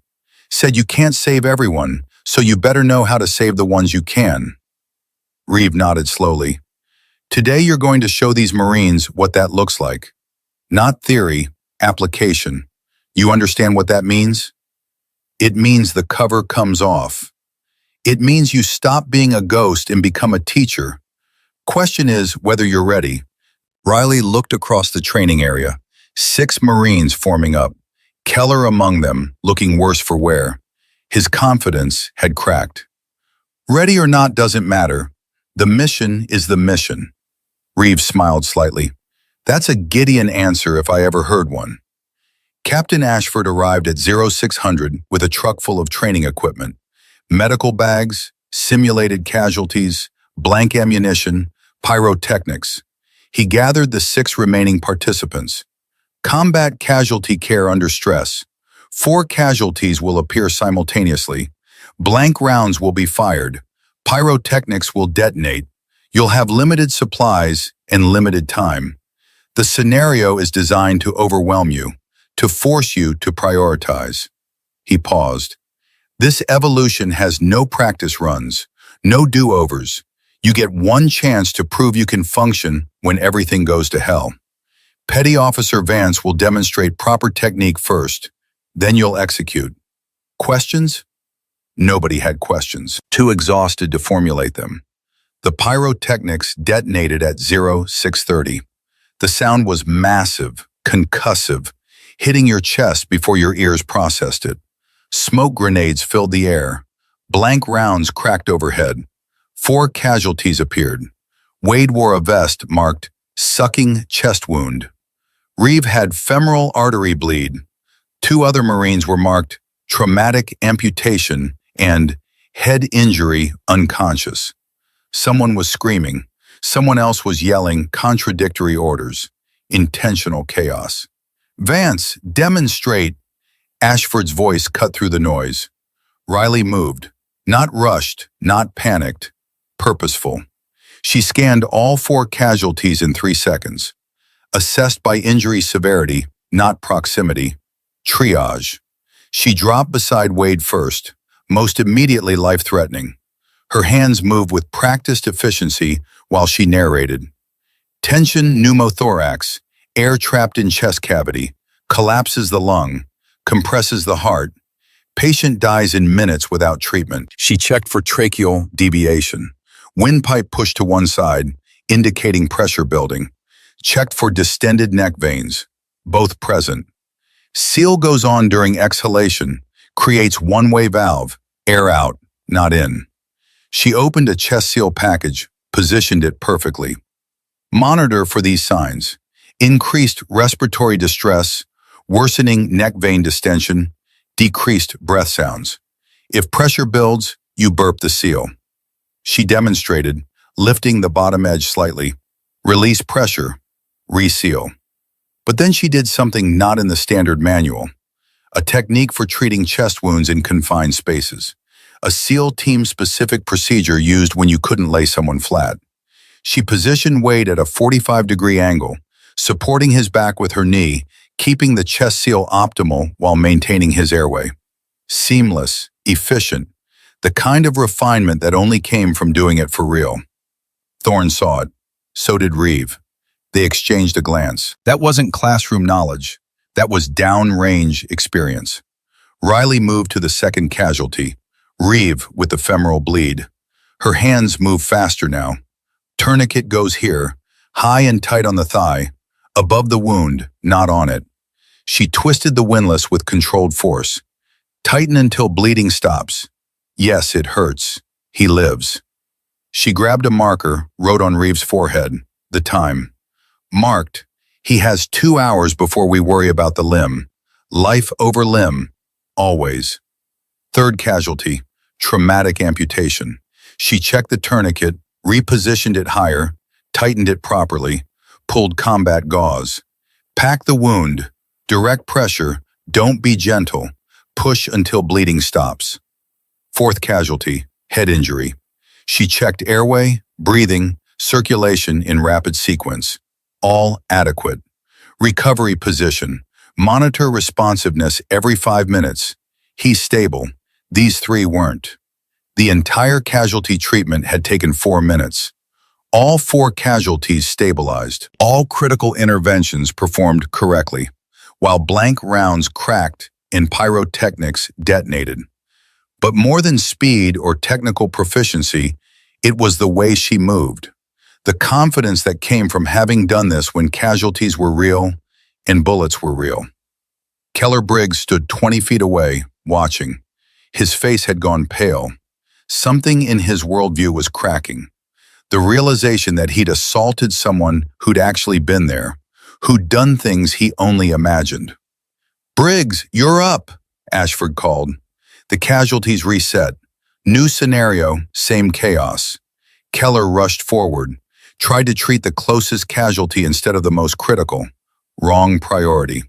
said you can't save everyone, so you better know how to save the ones you can. Reeve nodded slowly. Today you're going to show these Marines what that looks like. Not theory, application. You understand what that means? It means the cover comes off. It means you stop being a ghost and become a teacher. Question is whether you're ready. Riley looked across the training area. 6 Marines forming up, Keller among them, looking worse for wear. His confidence had cracked. Ready or not doesn't matter. The mission is the mission. Reeves smiled slightly. That's a Gideon answer if I ever heard one. Captain Ashford arrived at 0600 with a truck full of training equipment. Medical bags, simulated casualties, blank ammunition, pyrotechnics. He gathered the 6 remaining participants. Combat casualty care under stress. 4 casualties will appear simultaneously. Blank rounds will be fired. Pyrotechnics will detonate. You'll have limited supplies and limited time. The scenario is designed to overwhelm you, to force you to prioritize. He paused. This evolution has no practice runs, no do-overs. You get one chance to prove you can function when everything goes to hell. Petty Officer Vance will demonstrate proper technique first, then you'll execute. Questions? Nobody had questions, too exhausted to formulate them. The pyrotechnics detonated at 0630. The sound was massive, concussive, hitting your chest before your ears processed it. Smoke grenades filled the air. Blank rounds cracked overhead. 4 casualties appeared. Wade wore a vest marked sucking chest wound. Reeve had femoral artery bleed. 2 other Marines were marked traumatic amputation and head injury unconscious. Someone was screaming. Someone else was yelling contradictory orders. Intentional chaos. Vance, demonstrate. Ashford's voice cut through the noise. Riley moved. Not rushed, not panicked. Purposeful. She scanned all 4 casualties in 3 seconds. Assessed by injury severity, not proximity. Triage. She dropped beside Wade first, most immediately life-threatening. Her hands moved with practiced efficiency while she narrated. Tension pneumothorax, air trapped in chest cavity, collapses the lung, compresses the heart. Patient dies in minutes without treatment. She checked for tracheal deviation. Windpipe pushed to one side, indicating pressure building. Checked for distended neck veins, both present. Seal goes on during exhalation, creates one-way valve, air out, not in. She opened a chest seal package, positioned it perfectly. Monitor for these signs. Increased respiratory distress, worsening neck vein distension, decreased breath sounds. If pressure builds, you burp the seal. She demonstrated, lifting the bottom edge slightly. Release pressure, reseal. But then she did something not in the standard manual. A technique for treating chest wounds in confined spaces. A SEAL team-specific procedure used when you couldn't lay someone flat. She positioned Wade at a 45-degree angle, supporting his back with her knee, keeping the chest seal optimal while maintaining his airway. Seamless, efficient, the kind of refinement that only came from doing it for real. Thorne saw it. So did Reeve. They exchanged a glance. That wasn't classroom knowledge. That was downrange experience. Riley moved to the second casualty, Reeve with the femoral bleed. Her hands move faster now. Tourniquet goes here, high and tight on the thigh, above the wound, not on it. She twisted the windlass with controlled force. Tighten until bleeding stops. Yes, it hurts. He lives. She grabbed a marker, wrote on Reeve's forehead, the time. Marked, he has 2 hours before we worry about the limb. Life over limb, always. Third casualty, traumatic amputation. She checked the tourniquet, repositioned it higher, tightened it properly, pulled combat gauze. Pack the wound, direct pressure, don't be gentle, push until bleeding stops. Fourth casualty, head injury. She checked airway, breathing, circulation in rapid sequence. All adequate. Recovery position. Monitor responsiveness every 5 minutes. He's stable. These 3 weren't. The entire casualty treatment had taken 4 minutes. All 4 casualties stabilized. All critical interventions performed correctly. while blank rounds cracked and pyrotechnics detonated. But more than speed or technical proficiency, it was the way she moved. The confidence that came from having done this when casualties were real and bullets were real. Keller Briggs stood 20 feet away, watching. His face had gone pale. Something in his worldview was cracking. The realization that he'd assaulted someone who'd actually been there, who'd done things he only imagined. "Briggs, you're up," Ashford called. The casualties reset. New scenario, same chaos. Keller rushed forward, tried to treat the closest casualty instead of the most critical. Wrong priority.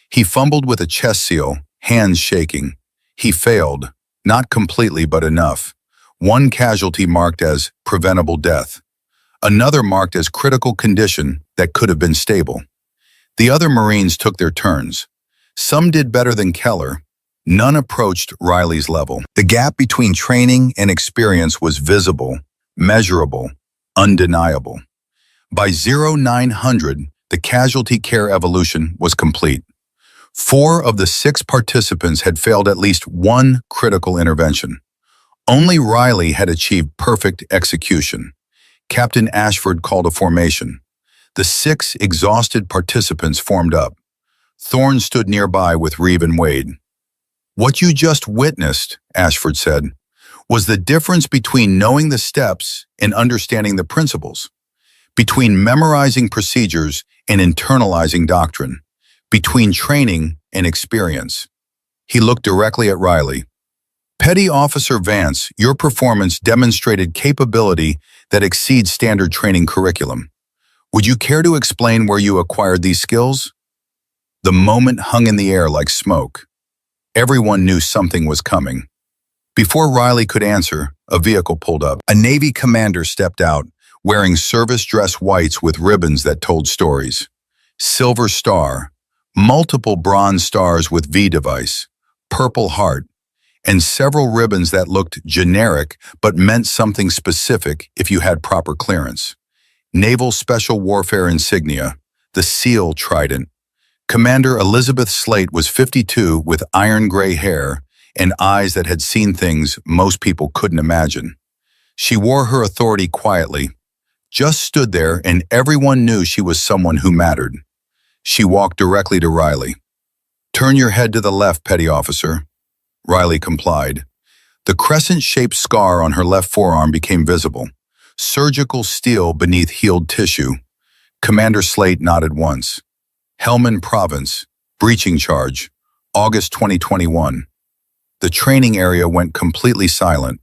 He fumbled with a chest seal, hands shaking. He failed, not completely but enough. One casualty marked as preventable death. Another marked as critical condition that could have been stable. The other Marines took their turns. Some did better than Keller. None approached Riley's level. The gap between training and experience was visible, measurable, undeniable. By 0900, the casualty care evolution was complete. 4 of the 6 participants had failed at least one critical intervention. Only Riley had achieved perfect execution. Captain Ashford called a formation. The 6 exhausted participants formed up. Thorne stood nearby with Reeve and Wade. "What you just witnessed," Ashford said, "was the difference between knowing the steps and understanding the principles, between memorizing procedures and internalizing doctrine, between training and experience." He looked directly at Riley. "Petty Officer Vance, your performance demonstrated capability that exceeds standard training curriculum. Would you care to explain where you acquired these skills?" The moment hung in the air like smoke. Everyone knew something was coming. Before Riley could answer, a vehicle pulled up. A Navy commander stepped out, wearing service dress whites with ribbons that told stories. Silver Star, multiple bronze stars with V device, Purple Heart, and several ribbons that looked generic but meant something specific if you had proper clearance. Naval Special Warfare insignia, the SEAL Trident. Commander Elizabeth Slate was 52 with iron gray hair and eyes that had seen things most people couldn't imagine. She wore her authority quietly, just stood there, and everyone knew she was someone who mattered. She walked directly to Riley. "Turn your head to the left, Petty Officer." Riley complied. The crescent-shaped scar on her left forearm became visible, surgical steel beneath healed tissue. Commander Slate nodded once. "Helmand Province, breaching charge, August 2021. The training area went completely silent.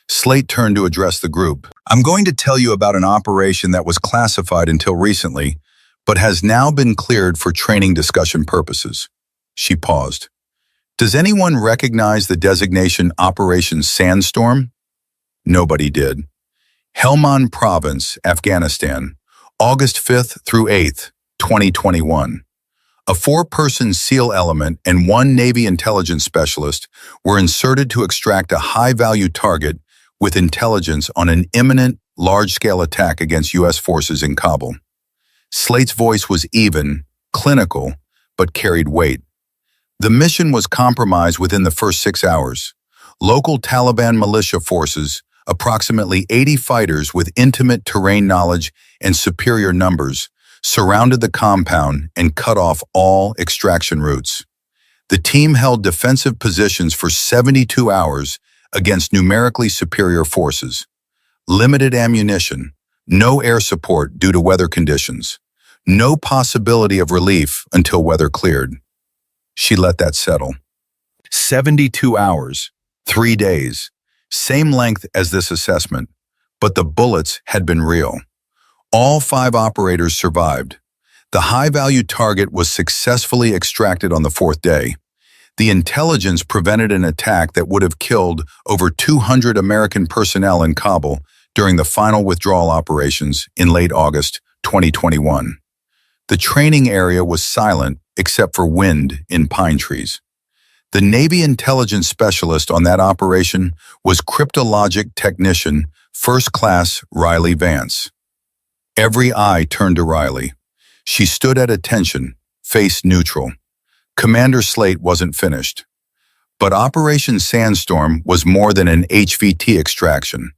Slate turned to address the group. "I'm going to tell you about an operation that was classified until recently, but has now been cleared for training discussion purposes." She paused. "Does anyone recognize the designation Operation Sandstorm?" Nobody did. Helmand Province, Afghanistan, August 5th through 8th, 2021. A 4-person SEAL element and 1 Navy intelligence specialist were inserted to extract a high-value target with intelligence on an imminent, large-scale attack against U.S. forces in Kabul. Slate's voice was even, clinical, but carried weight. The mission was compromised within the first 6 hours. Local Taliban militia forces, approximately 80 fighters with intimate terrain knowledge and superior numbers, surrounded the compound and cut off all extraction routes. The team held defensive positions for 72 hours against numerically superior forces. Limited ammunition, no air support due to weather conditions, no possibility of relief until weather cleared. She let that settle. 72 hours, 3 days, same length as this assessment, but the bullets had been real. All 5 operators survived. The high-value target was successfully extracted on the 4th day. The intelligence prevented an attack that would have killed over 200 American personnel in Kabul during the final withdrawal operations in late August 2021. The training area was silent except for wind in pine trees. The Navy intelligence specialist on that operation was cryptologic technician, First Class Riley Vance. Every eye turned to Riley. She stood at attention, face neutral. Commander Slate wasn't finished. But Operation Sandstorm was more than an HVT extraction.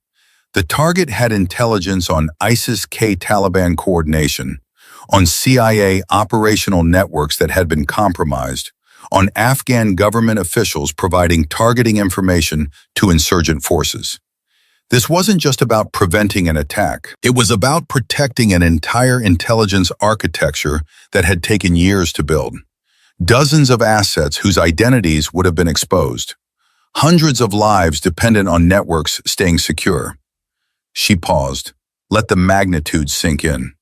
The target had intelligence on ISIS-K Taliban coordination, on CIA operational networks that had been compromised, on Afghan government officials providing targeting information to insurgent forces. This wasn't just about preventing an attack. It was about protecting an entire intelligence architecture that had taken years to build. Dozens of assets whose identities would have been exposed. Hundreds of lives dependent on networks staying secure. She paused, let the magnitude sink in.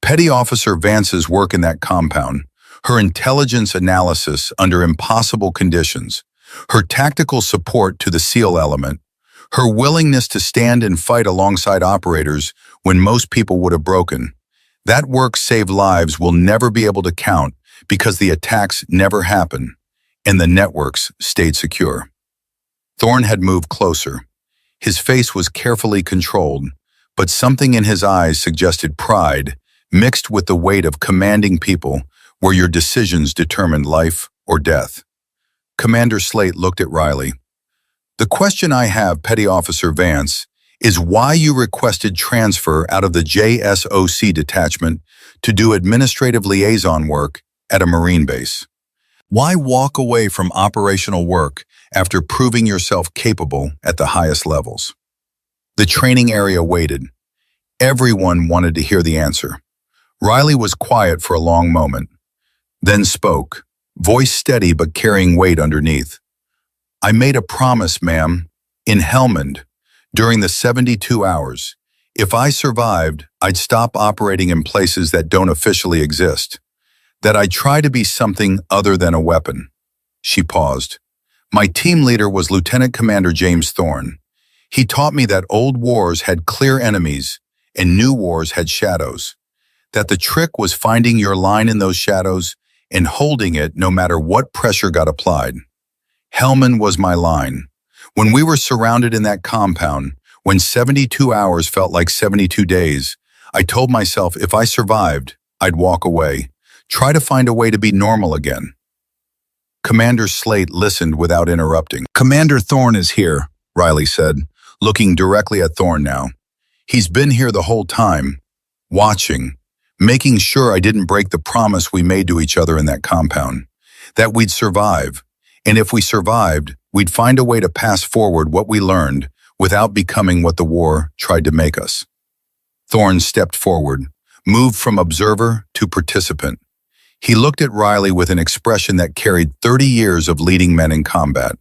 Petty Officer Vance's work in that compound, her intelligence analysis under impossible conditions, her tactical support to the SEAL element, her willingness to stand and fight alongside operators when most people would have broken. That work saved lives we'll never be able to count because the attacks never happened and the networks stayed secure. Thorne had moved closer. His face was carefully controlled, but something in his eyes suggested pride mixed with the weight of commanding people where your decisions determined life or death. Commander Slate looked at Riley. The question I have, Petty Officer Vance, is why you requested transfer out of the JSOC detachment to do administrative liaison work at a Marine base. Why walk away from operational work after proving yourself capable at the highest levels? The training area waited. Everyone wanted to hear the answer. Riley was quiet for a long moment, then spoke, voice steady but carrying weight underneath. I made a promise, ma'am, in Helmand, during the 72 hours. If I survived, I'd stop operating in places that don't officially exist. That I'd try to be something other than a weapon. She paused. My team leader was Lieutenant Commander James Thorne. He taught me that old wars had clear enemies and new wars had shadows. That the trick was finding your line in those shadows and holding it no matter what pressure got applied. Helmand was my line. When we were surrounded in that compound, when 72 hours felt like 72 days, I told myself if I survived, I'd walk away, try to find a way to be normal again. Commander Slate listened without interrupting. Commander Thorne is here, Riley said, looking directly at Thorne now. He's been here the whole time, watching, making sure I didn't break the promise we made to each other in that compound, that we'd survive, and if we survived, we'd find a way to pass forward what we learned without becoming what the war tried to make us. Thorne stepped forward, moved from observer to participant. He looked at Riley with an expression that carried 30 years of leading men in combat.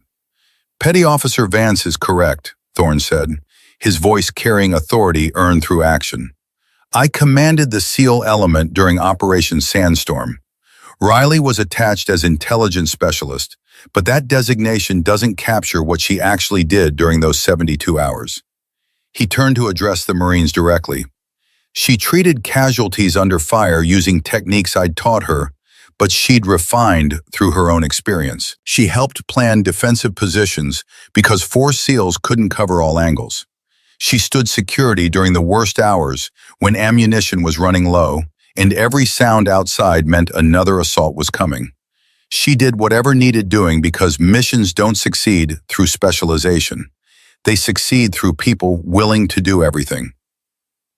Petty Officer Vance is correct, Thorne said, his voice carrying authority earned through action. I commanded the SEAL element during Operation Sandstorm. Riley was attached as intelligence specialist, but that designation doesn't capture what she actually did during those 72 hours. He turned to address the Marines directly. She treated casualties under fire using techniques I'd taught her, but she'd refined through her own experience. She helped plan defensive positions because 4 SEALs couldn't cover all angles. She stood security during the worst hours when ammunition was running low and every sound outside meant another assault was coming. She did whatever needed doing because missions don't succeed through specialization. They succeed through people willing to do everything.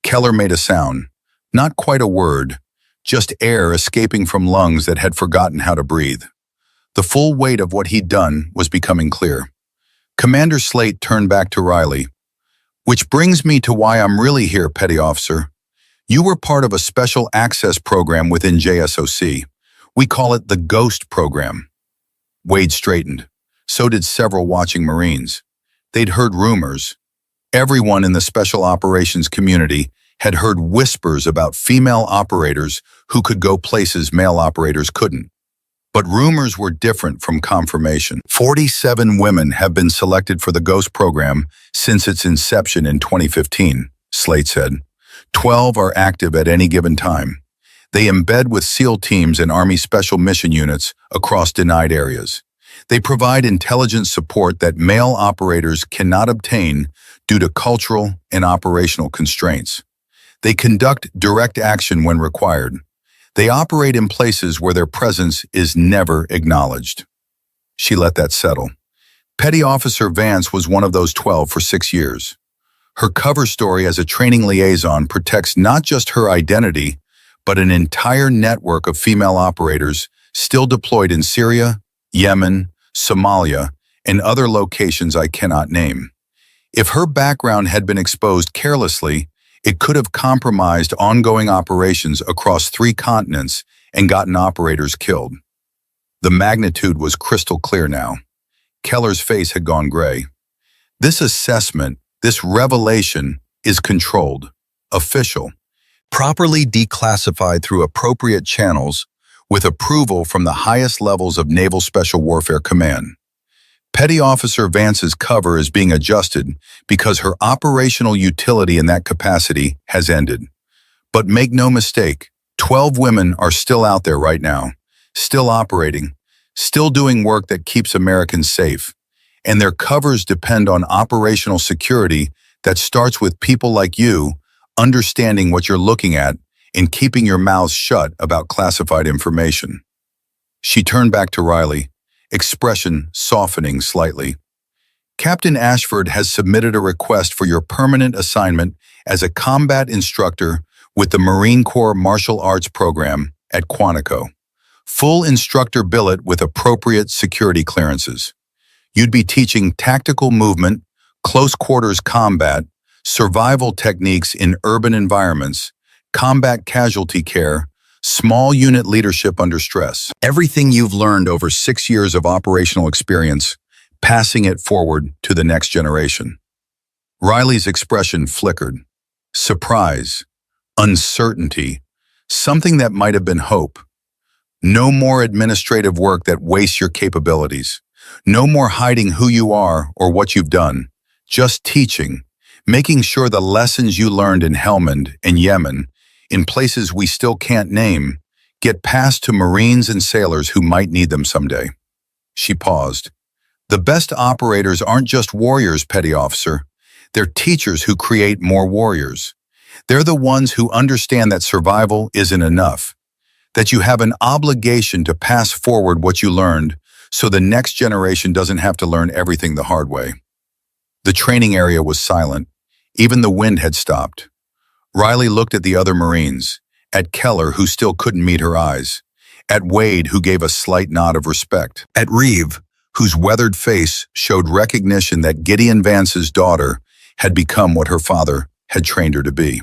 Keller made a sound, not quite a word, just air escaping from lungs that had forgotten how to breathe. The full weight of what he'd done was becoming clear. Commander Slate turned back to Riley. Which brings me to why I'm really here, Petty Officer. You were part of a special access program within JSOC. We call it the Ghost Program. Wade straightened. So did several watching Marines. They'd heard rumors. Everyone in the special operations community had heard whispers about female operators who could go places male operators couldn't. But rumors were different from confirmation. 47 women have been selected for the Ghost Program since its inception in 2015, Slate said. 12 are active at any given time. They embed with SEAL teams and Army Special Mission units across denied areas. They provide intelligence support that male operators cannot obtain due to cultural and operational constraints. They conduct direct action when required. They operate in places where their presence is never acknowledged. She let that settle. Petty Officer Vance was one of those 12 for 6 years. Her cover story as a training liaison protects not just her identity, but an entire network of female operators still deployed in Syria, Yemen, Somalia, and other locations I cannot name. If her background had been exposed carelessly, it could have compromised ongoing operations across 3 continents and gotten operators killed. The magnitude was crystal clear now. Keller's face had gone gray. This assessment, this revelation, is controlled, official, properly declassified through appropriate channels with approval from the highest levels of Naval Special Warfare Command. Petty Officer Vance's cover is being adjusted because her operational utility in that capacity has ended. But make no mistake, 12 women are still out there right now, still operating, still doing work that keeps Americans safe, and their covers depend on operational security that starts with people like you understanding what you're looking at and keeping your mouths shut about classified information. She turned back to Riley, expression softening slightly. Captain Ashford has submitted a request for your permanent assignment as a combat instructor with the Marine Corps Martial Arts Program at Quantico. Full instructor billet with appropriate security clearances. You'd be teaching tactical movement, close quarters combat, survival techniques in urban environments, combat casualty care, small unit leadership under stress. Everything you've learned over 6 years of operational experience, passing it forward to the next generation. Riley's expression flickered. Surprise, uncertainty, something that might have been hope. No more administrative work that wastes your capabilities. No more hiding who you are or what you've done. Just teaching, making sure the lessons you learned in Helmand and Yemen, in places we still can't name, get passed to Marines and sailors who might need them someday. She paused. The best operators aren't just warriors, Petty Officer. They're teachers who create more warriors. They're the ones who understand that survival isn't enough, that you have an obligation to pass forward what you learned so the next generation doesn't have to learn everything the hard way. The training area was silent. Even the wind had stopped. Riley looked at the other Marines, at Keller, who still couldn't meet her eyes, at Wade, who gave a slight nod of respect, at Reeve, whose weathered face showed recognition that Gideon Vance's daughter had become what her father had trained her to be,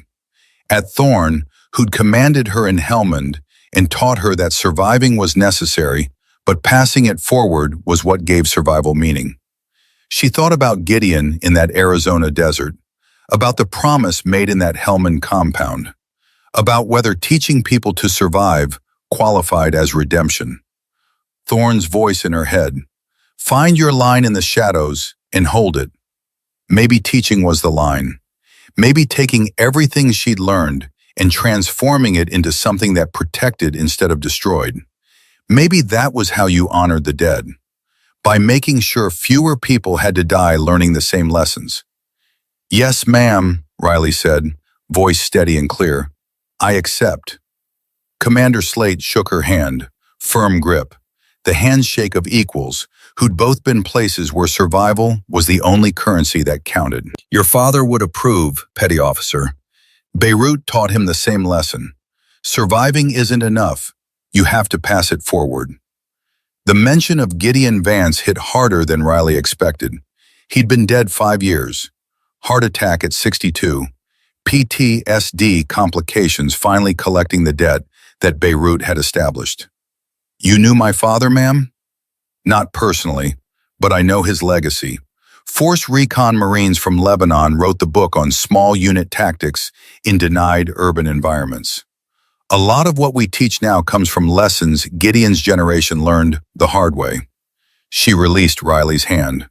at Thorne, who'd commanded her in Helmand and taught her that surviving was necessary, but passing it forward was what gave survival meaning. She thought about Gideon in that Arizona desert, about the promise made in that Helmand compound, about whether teaching people to survive qualified as redemption. Thorne's voice in her head. Find your line in the shadows and hold it. Maybe teaching was the line. Maybe taking everything she'd learned and transforming it into something that protected instead of destroyed. Maybe that was how you honored the dead, by making sure fewer people had to die learning the same lessons. Yes, ma'am, Riley said, voice steady and clear. I accept. Commander Slate shook her hand, firm grip, the handshake of equals who'd both been places where survival was the only currency that counted. Your father would approve, Petty Officer. Beirut taught him the same lesson. Surviving isn't enough. You have to pass it forward. The mention of Gideon Vance hit harder than Riley expected. He'd been dead 5 years. Heart attack at 62. PTSD complications finally collecting the debt that Beirut had established. You knew my father, ma'am? Not personally, but I know his legacy. Force Recon Marines from Lebanon wrote the book on small unit tactics in denied urban environments. A lot of what we teach now comes from lessons Gideon's generation learned the hard way. She released Riley's hand.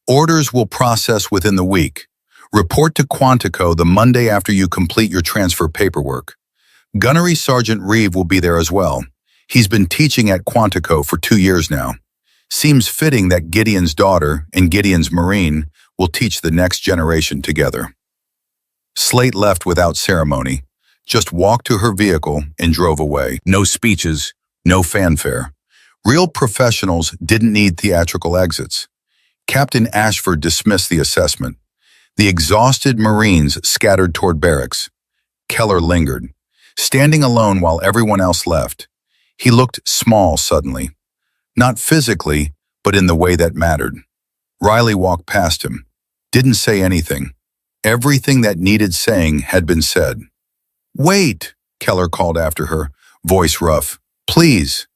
Orders will process within the week. Report to Quantico the Monday after you complete your transfer paperwork. Gunnery Sergeant Reeve will be there as well. He's been teaching at Quantico for 2 years now. Seems fitting that Gideon's daughter and Gideon's Marine will teach the next generation together. Slate left without ceremony, just walked to her vehicle and drove away. No speeches, no fanfare. Real professionals didn't need theatrical exits. Captain Ashford dismissed the assessment. The exhausted Marines scattered toward barracks. Keller lingered, standing alone while everyone else left. He looked small suddenly. Not physically, but in the way that mattered. Riley walked past him. Didn't say anything. Everything that needed saying had been said. "Wait," Keller called after her, voice rough. "Please."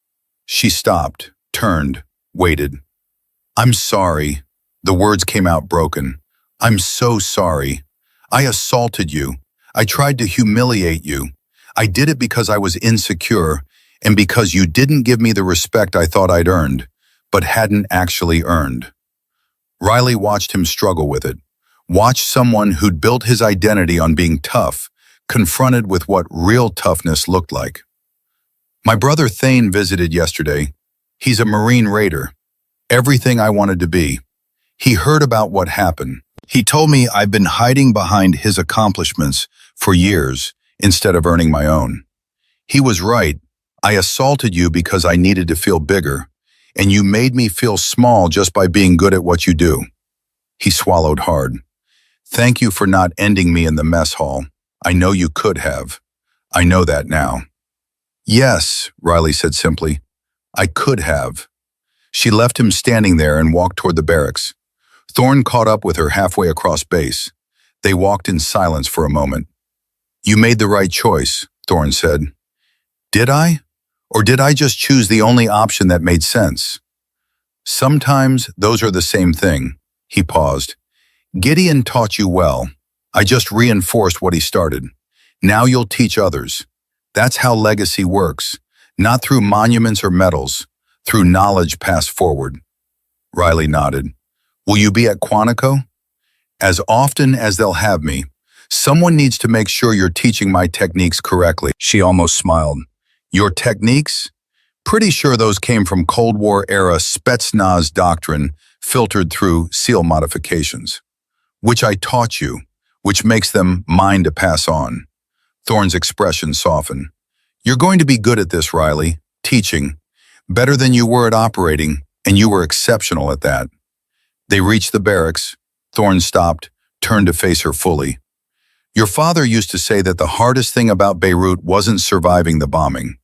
She stopped, turned, waited. "I'm sorry." The words came out broken. "I'm so sorry. I assaulted you. I tried to humiliate you. I did it because I was insecure and because you didn't give me the respect I thought I'd earned, but hadn't actually earned." Riley watched him struggle with it. Watched someone who'd built his identity on being tough, confronted with what real toughness looked like. "My brother Thane visited yesterday. He's a Marine Raider. Everything I wanted to be. He heard about what happened. He told me I've been hiding behind his accomplishments for years instead of earning my own. He was right. I assaulted you because I needed to feel bigger, and you made me feel small just by being good at what you do." He swallowed hard. "Thank you for not ending me in the mess hall. I know you could have. I know that now." "Yes," Riley said simply. "I could have." She left him standing there and walked toward the barracks. Thorne caught up with her halfway across base. They walked in silence for a moment. "You made the right choice," Thorne said. "Did I? Or did I just choose the only option that made sense?" "Sometimes those are the same thing." He paused. "Gideon taught you well. I just reinforced what he started. Now you'll teach others. That's how legacy works, not through monuments or medals, through knowledge passed forward." Riley nodded. "Will you be at Quantico?" "As often as they'll have me. Someone needs to make sure you're teaching my techniques correctly." She almost smiled. "Your techniques? Pretty sure those came from Cold War-era Spetsnaz doctrine filtered through SEAL modifications. Which I taught you, which makes them mine to pass on." Thorne's expression softened. "You're going to be good at this, Riley. Teaching. Better than you were at operating, and you were exceptional at that." They reached the barracks. Thorne stopped, turned to face her fully. "Your father used to say that the hardest thing about Beirut wasn't surviving the bombing.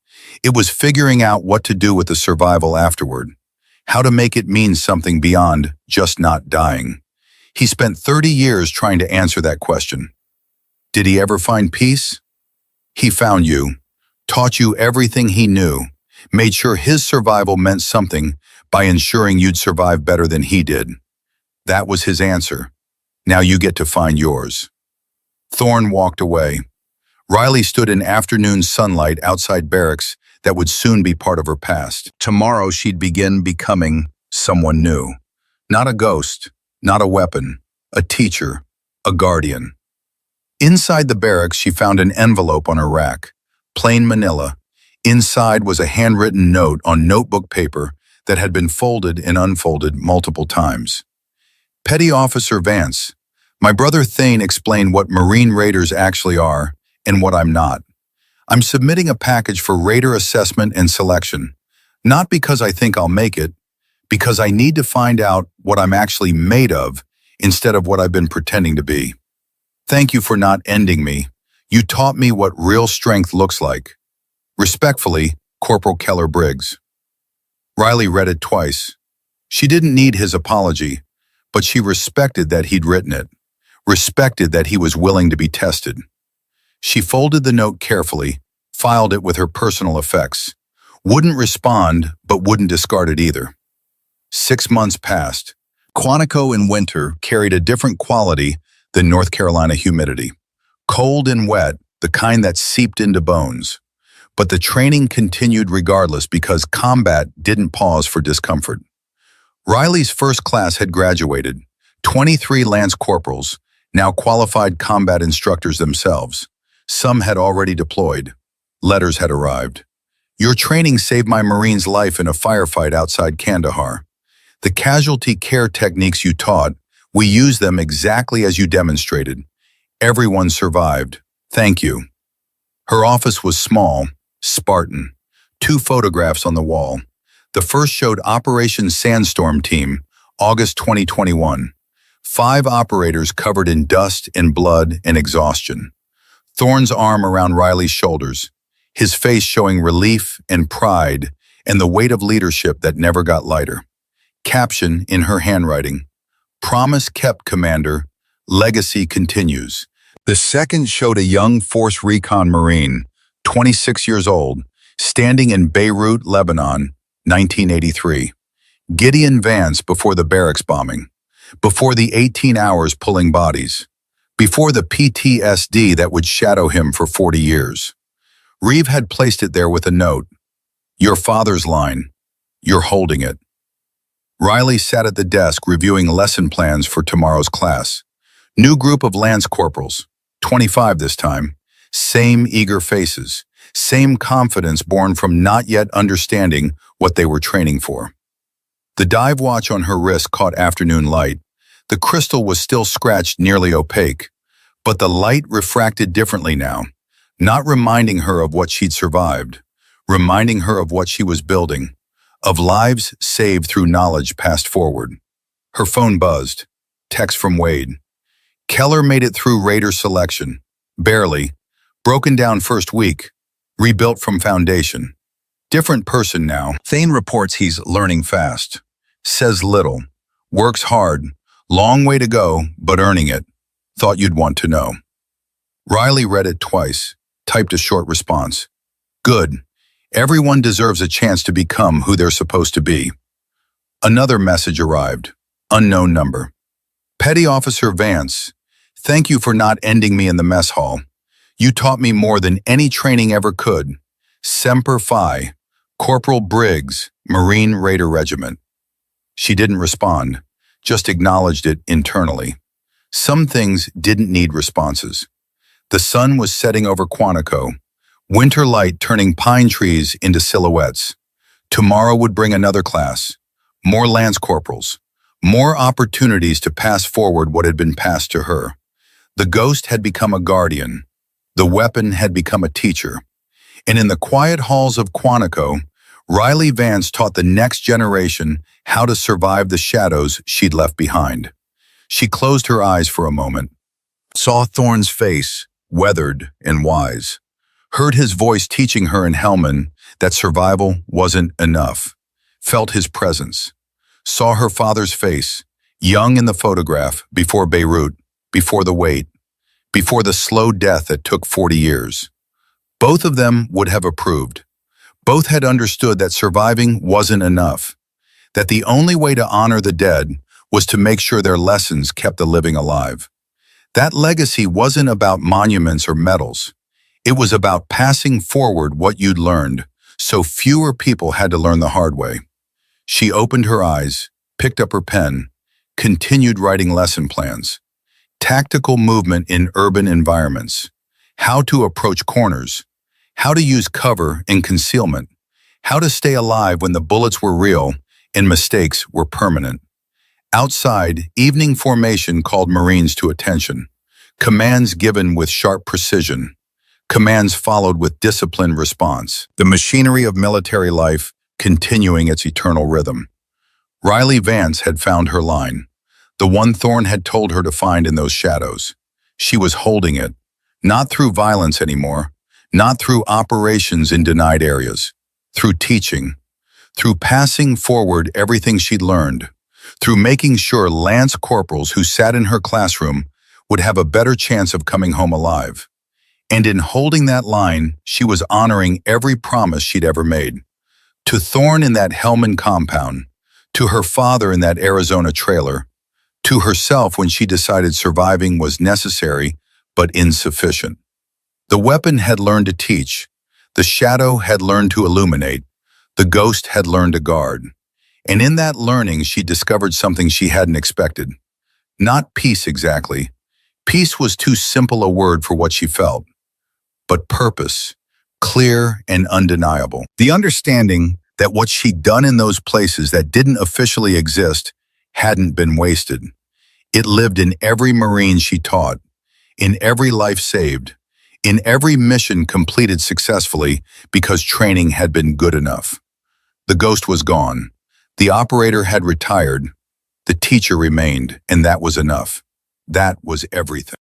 It was figuring out what to do with the survival afterward. How to make it mean something beyond just not dying. He spent 30 years trying to answer that question. Did he ever find peace? He found you, taught you everything he knew, made sure his survival meant something by ensuring you'd survive better than he did. That was his answer. Now you get to find yours." Thorne walked away. Riley stood in afternoon sunlight outside barracks that would soon be part of her past. Tomorrow she'd begin becoming someone new. Not a ghost, not a weapon, a teacher, a guardian. Inside the barracks, she found an envelope on her rack, plain manila. Inside was a handwritten note on notebook paper that had been folded and unfolded multiple times. "Petty Officer Vance, my brother Thane explained what Marine Raiders actually are and what I'm not. I'm submitting a package for Raider assessment and selection, not because I think I'll make it, because I need to find out what I'm actually made of instead of what I've been pretending to be. Thank you for not ending me. You taught me what real strength looks like. Respectfully, Corporal Keller Briggs." Riley read it twice. She didn't need his apology, but she respected that he'd written it, respected that he was willing to be tested. She folded the note carefully, filed it with her personal effects. Wouldn't respond, but wouldn't discard it either. 6 months passed. Quantico in winter carried a different quality than North Carolina humidity. Cold and wet, the kind that seeped into bones. But the training continued regardless because combat didn't pause for discomfort. Riley's first class had graduated, 23 Lance Corporals, now qualified combat instructors themselves. Some had already deployed. Letters had arrived. "Your training saved my Marine's life in a firefight outside Kandahar. The casualty care techniques you taught, we used them exactly as you demonstrated. Everyone survived. Thank you." Her office was small, Spartan. 2 photographs on the wall. The first showed Operation Sandstorm Team, August 2021. 5 operators covered in dust and blood and exhaustion. Thorne's arm around Riley's shoulders, his face showing relief and pride and the weight of leadership that never got lighter. Caption in her handwriting, "Promise kept, Commander. Legacy continues." The second showed a young Force Recon Marine, 26 years old, standing in Beirut, Lebanon, 1983. Gideon Vance before the barracks bombing, before the 18 hours pulling bodies, before the PTSD that would shadow him for 40 years. Reeve had placed it there with a note, "Your father's line. You're holding it." Riley sat at the desk reviewing lesson plans for tomorrow's class. New group of Lance Corporals, 25 this time. Same eager faces, same confidence born from not yet understanding what they were training for. The dive watch on her wrist caught afternoon light. The crystal was still scratched, nearly opaque, but the light refracted differently now, not reminding her of what she'd survived, reminding her of what she was building, of lives saved through knowledge passed forward. Her phone buzzed. Text from Wade. Keller made it through Raider selection. Barely. Broken down first week. Rebuilt from foundation. Different person now. Thane reports he's learning fast. Says little. Works hard. Long way to go, but earning it. Thought you'd want to know. Riley read it twice. Typed a short response. Good. Everyone deserves a chance to become who they're supposed to be. Another message arrived. Unknown number. Petty Officer Vance, thank you for not ending me in the mess hall. You taught me more than any training ever could. Semper Fi, Corporal Briggs, Marine Raider Regiment. She didn't respond, just acknowledged it internally. Some things didn't need responses. The sun was setting over Quantico, winter light turning pine trees into silhouettes. Tomorrow would bring another class, more Lance Corporals, more opportunities to pass forward what had been passed to her. The ghost had become a guardian. The weapon had become a teacher. And in the quiet halls of Quantico, Riley Vance taught the next generation how to survive the shadows she'd left behind. She closed her eyes for a moment, saw Thorne's face, weathered and wise, heard his voice teaching her in Hellman that survival wasn't enough, felt his presence, saw her father's face, young in the photograph, before Beirut, before the wait, before the slow death that took 40 years. Both of them would have approved. Both had understood that surviving wasn't enough, that the only way to honor the dead was to make sure their lessons kept the living alive. That legacy wasn't about monuments or medals. It was about passing forward what you'd learned, so fewer people had to learn the hard way. She opened her eyes, picked up her pen, continued writing lesson plans. Tactical movement in urban environments, how to approach corners, how to use cover and concealment, how to stay alive when the bullets were real and mistakes were permanent. Outside, evening formation called Marines to attention. Commands given with sharp precision. Commands followed with disciplined response. The machinery of military life continuing its eternal rhythm. Riley Vance had found her line. The one Thorne had told her to find in those shadows. She was holding it, not through violence anymore, not through operations in denied areas, through teaching, through passing forward everything she'd learned, through making sure Lance Corporals who sat in her classroom would have a better chance of coming home alive. And in holding that line, she was honoring every promise she'd ever made. To Thorne in that Hellman compound, to her father in that Arizona trailer, to herself when she decided surviving was necessary but insufficient. The weapon had learned to teach. The shadow had learned to illuminate. The ghost had learned to guard. And in that learning, she discovered something she hadn't expected. Not peace exactly. Peace was too simple a word for what she felt. But purpose, clear and undeniable. The understanding that what she'd done in those places that didn't officially exist hadn't been wasted. It lived in every Marine she taught, in every life saved, in every mission completed successfully because training had been good enough. The ghost was gone. The operator had retired. The teacher remained, and that was enough. That was everything.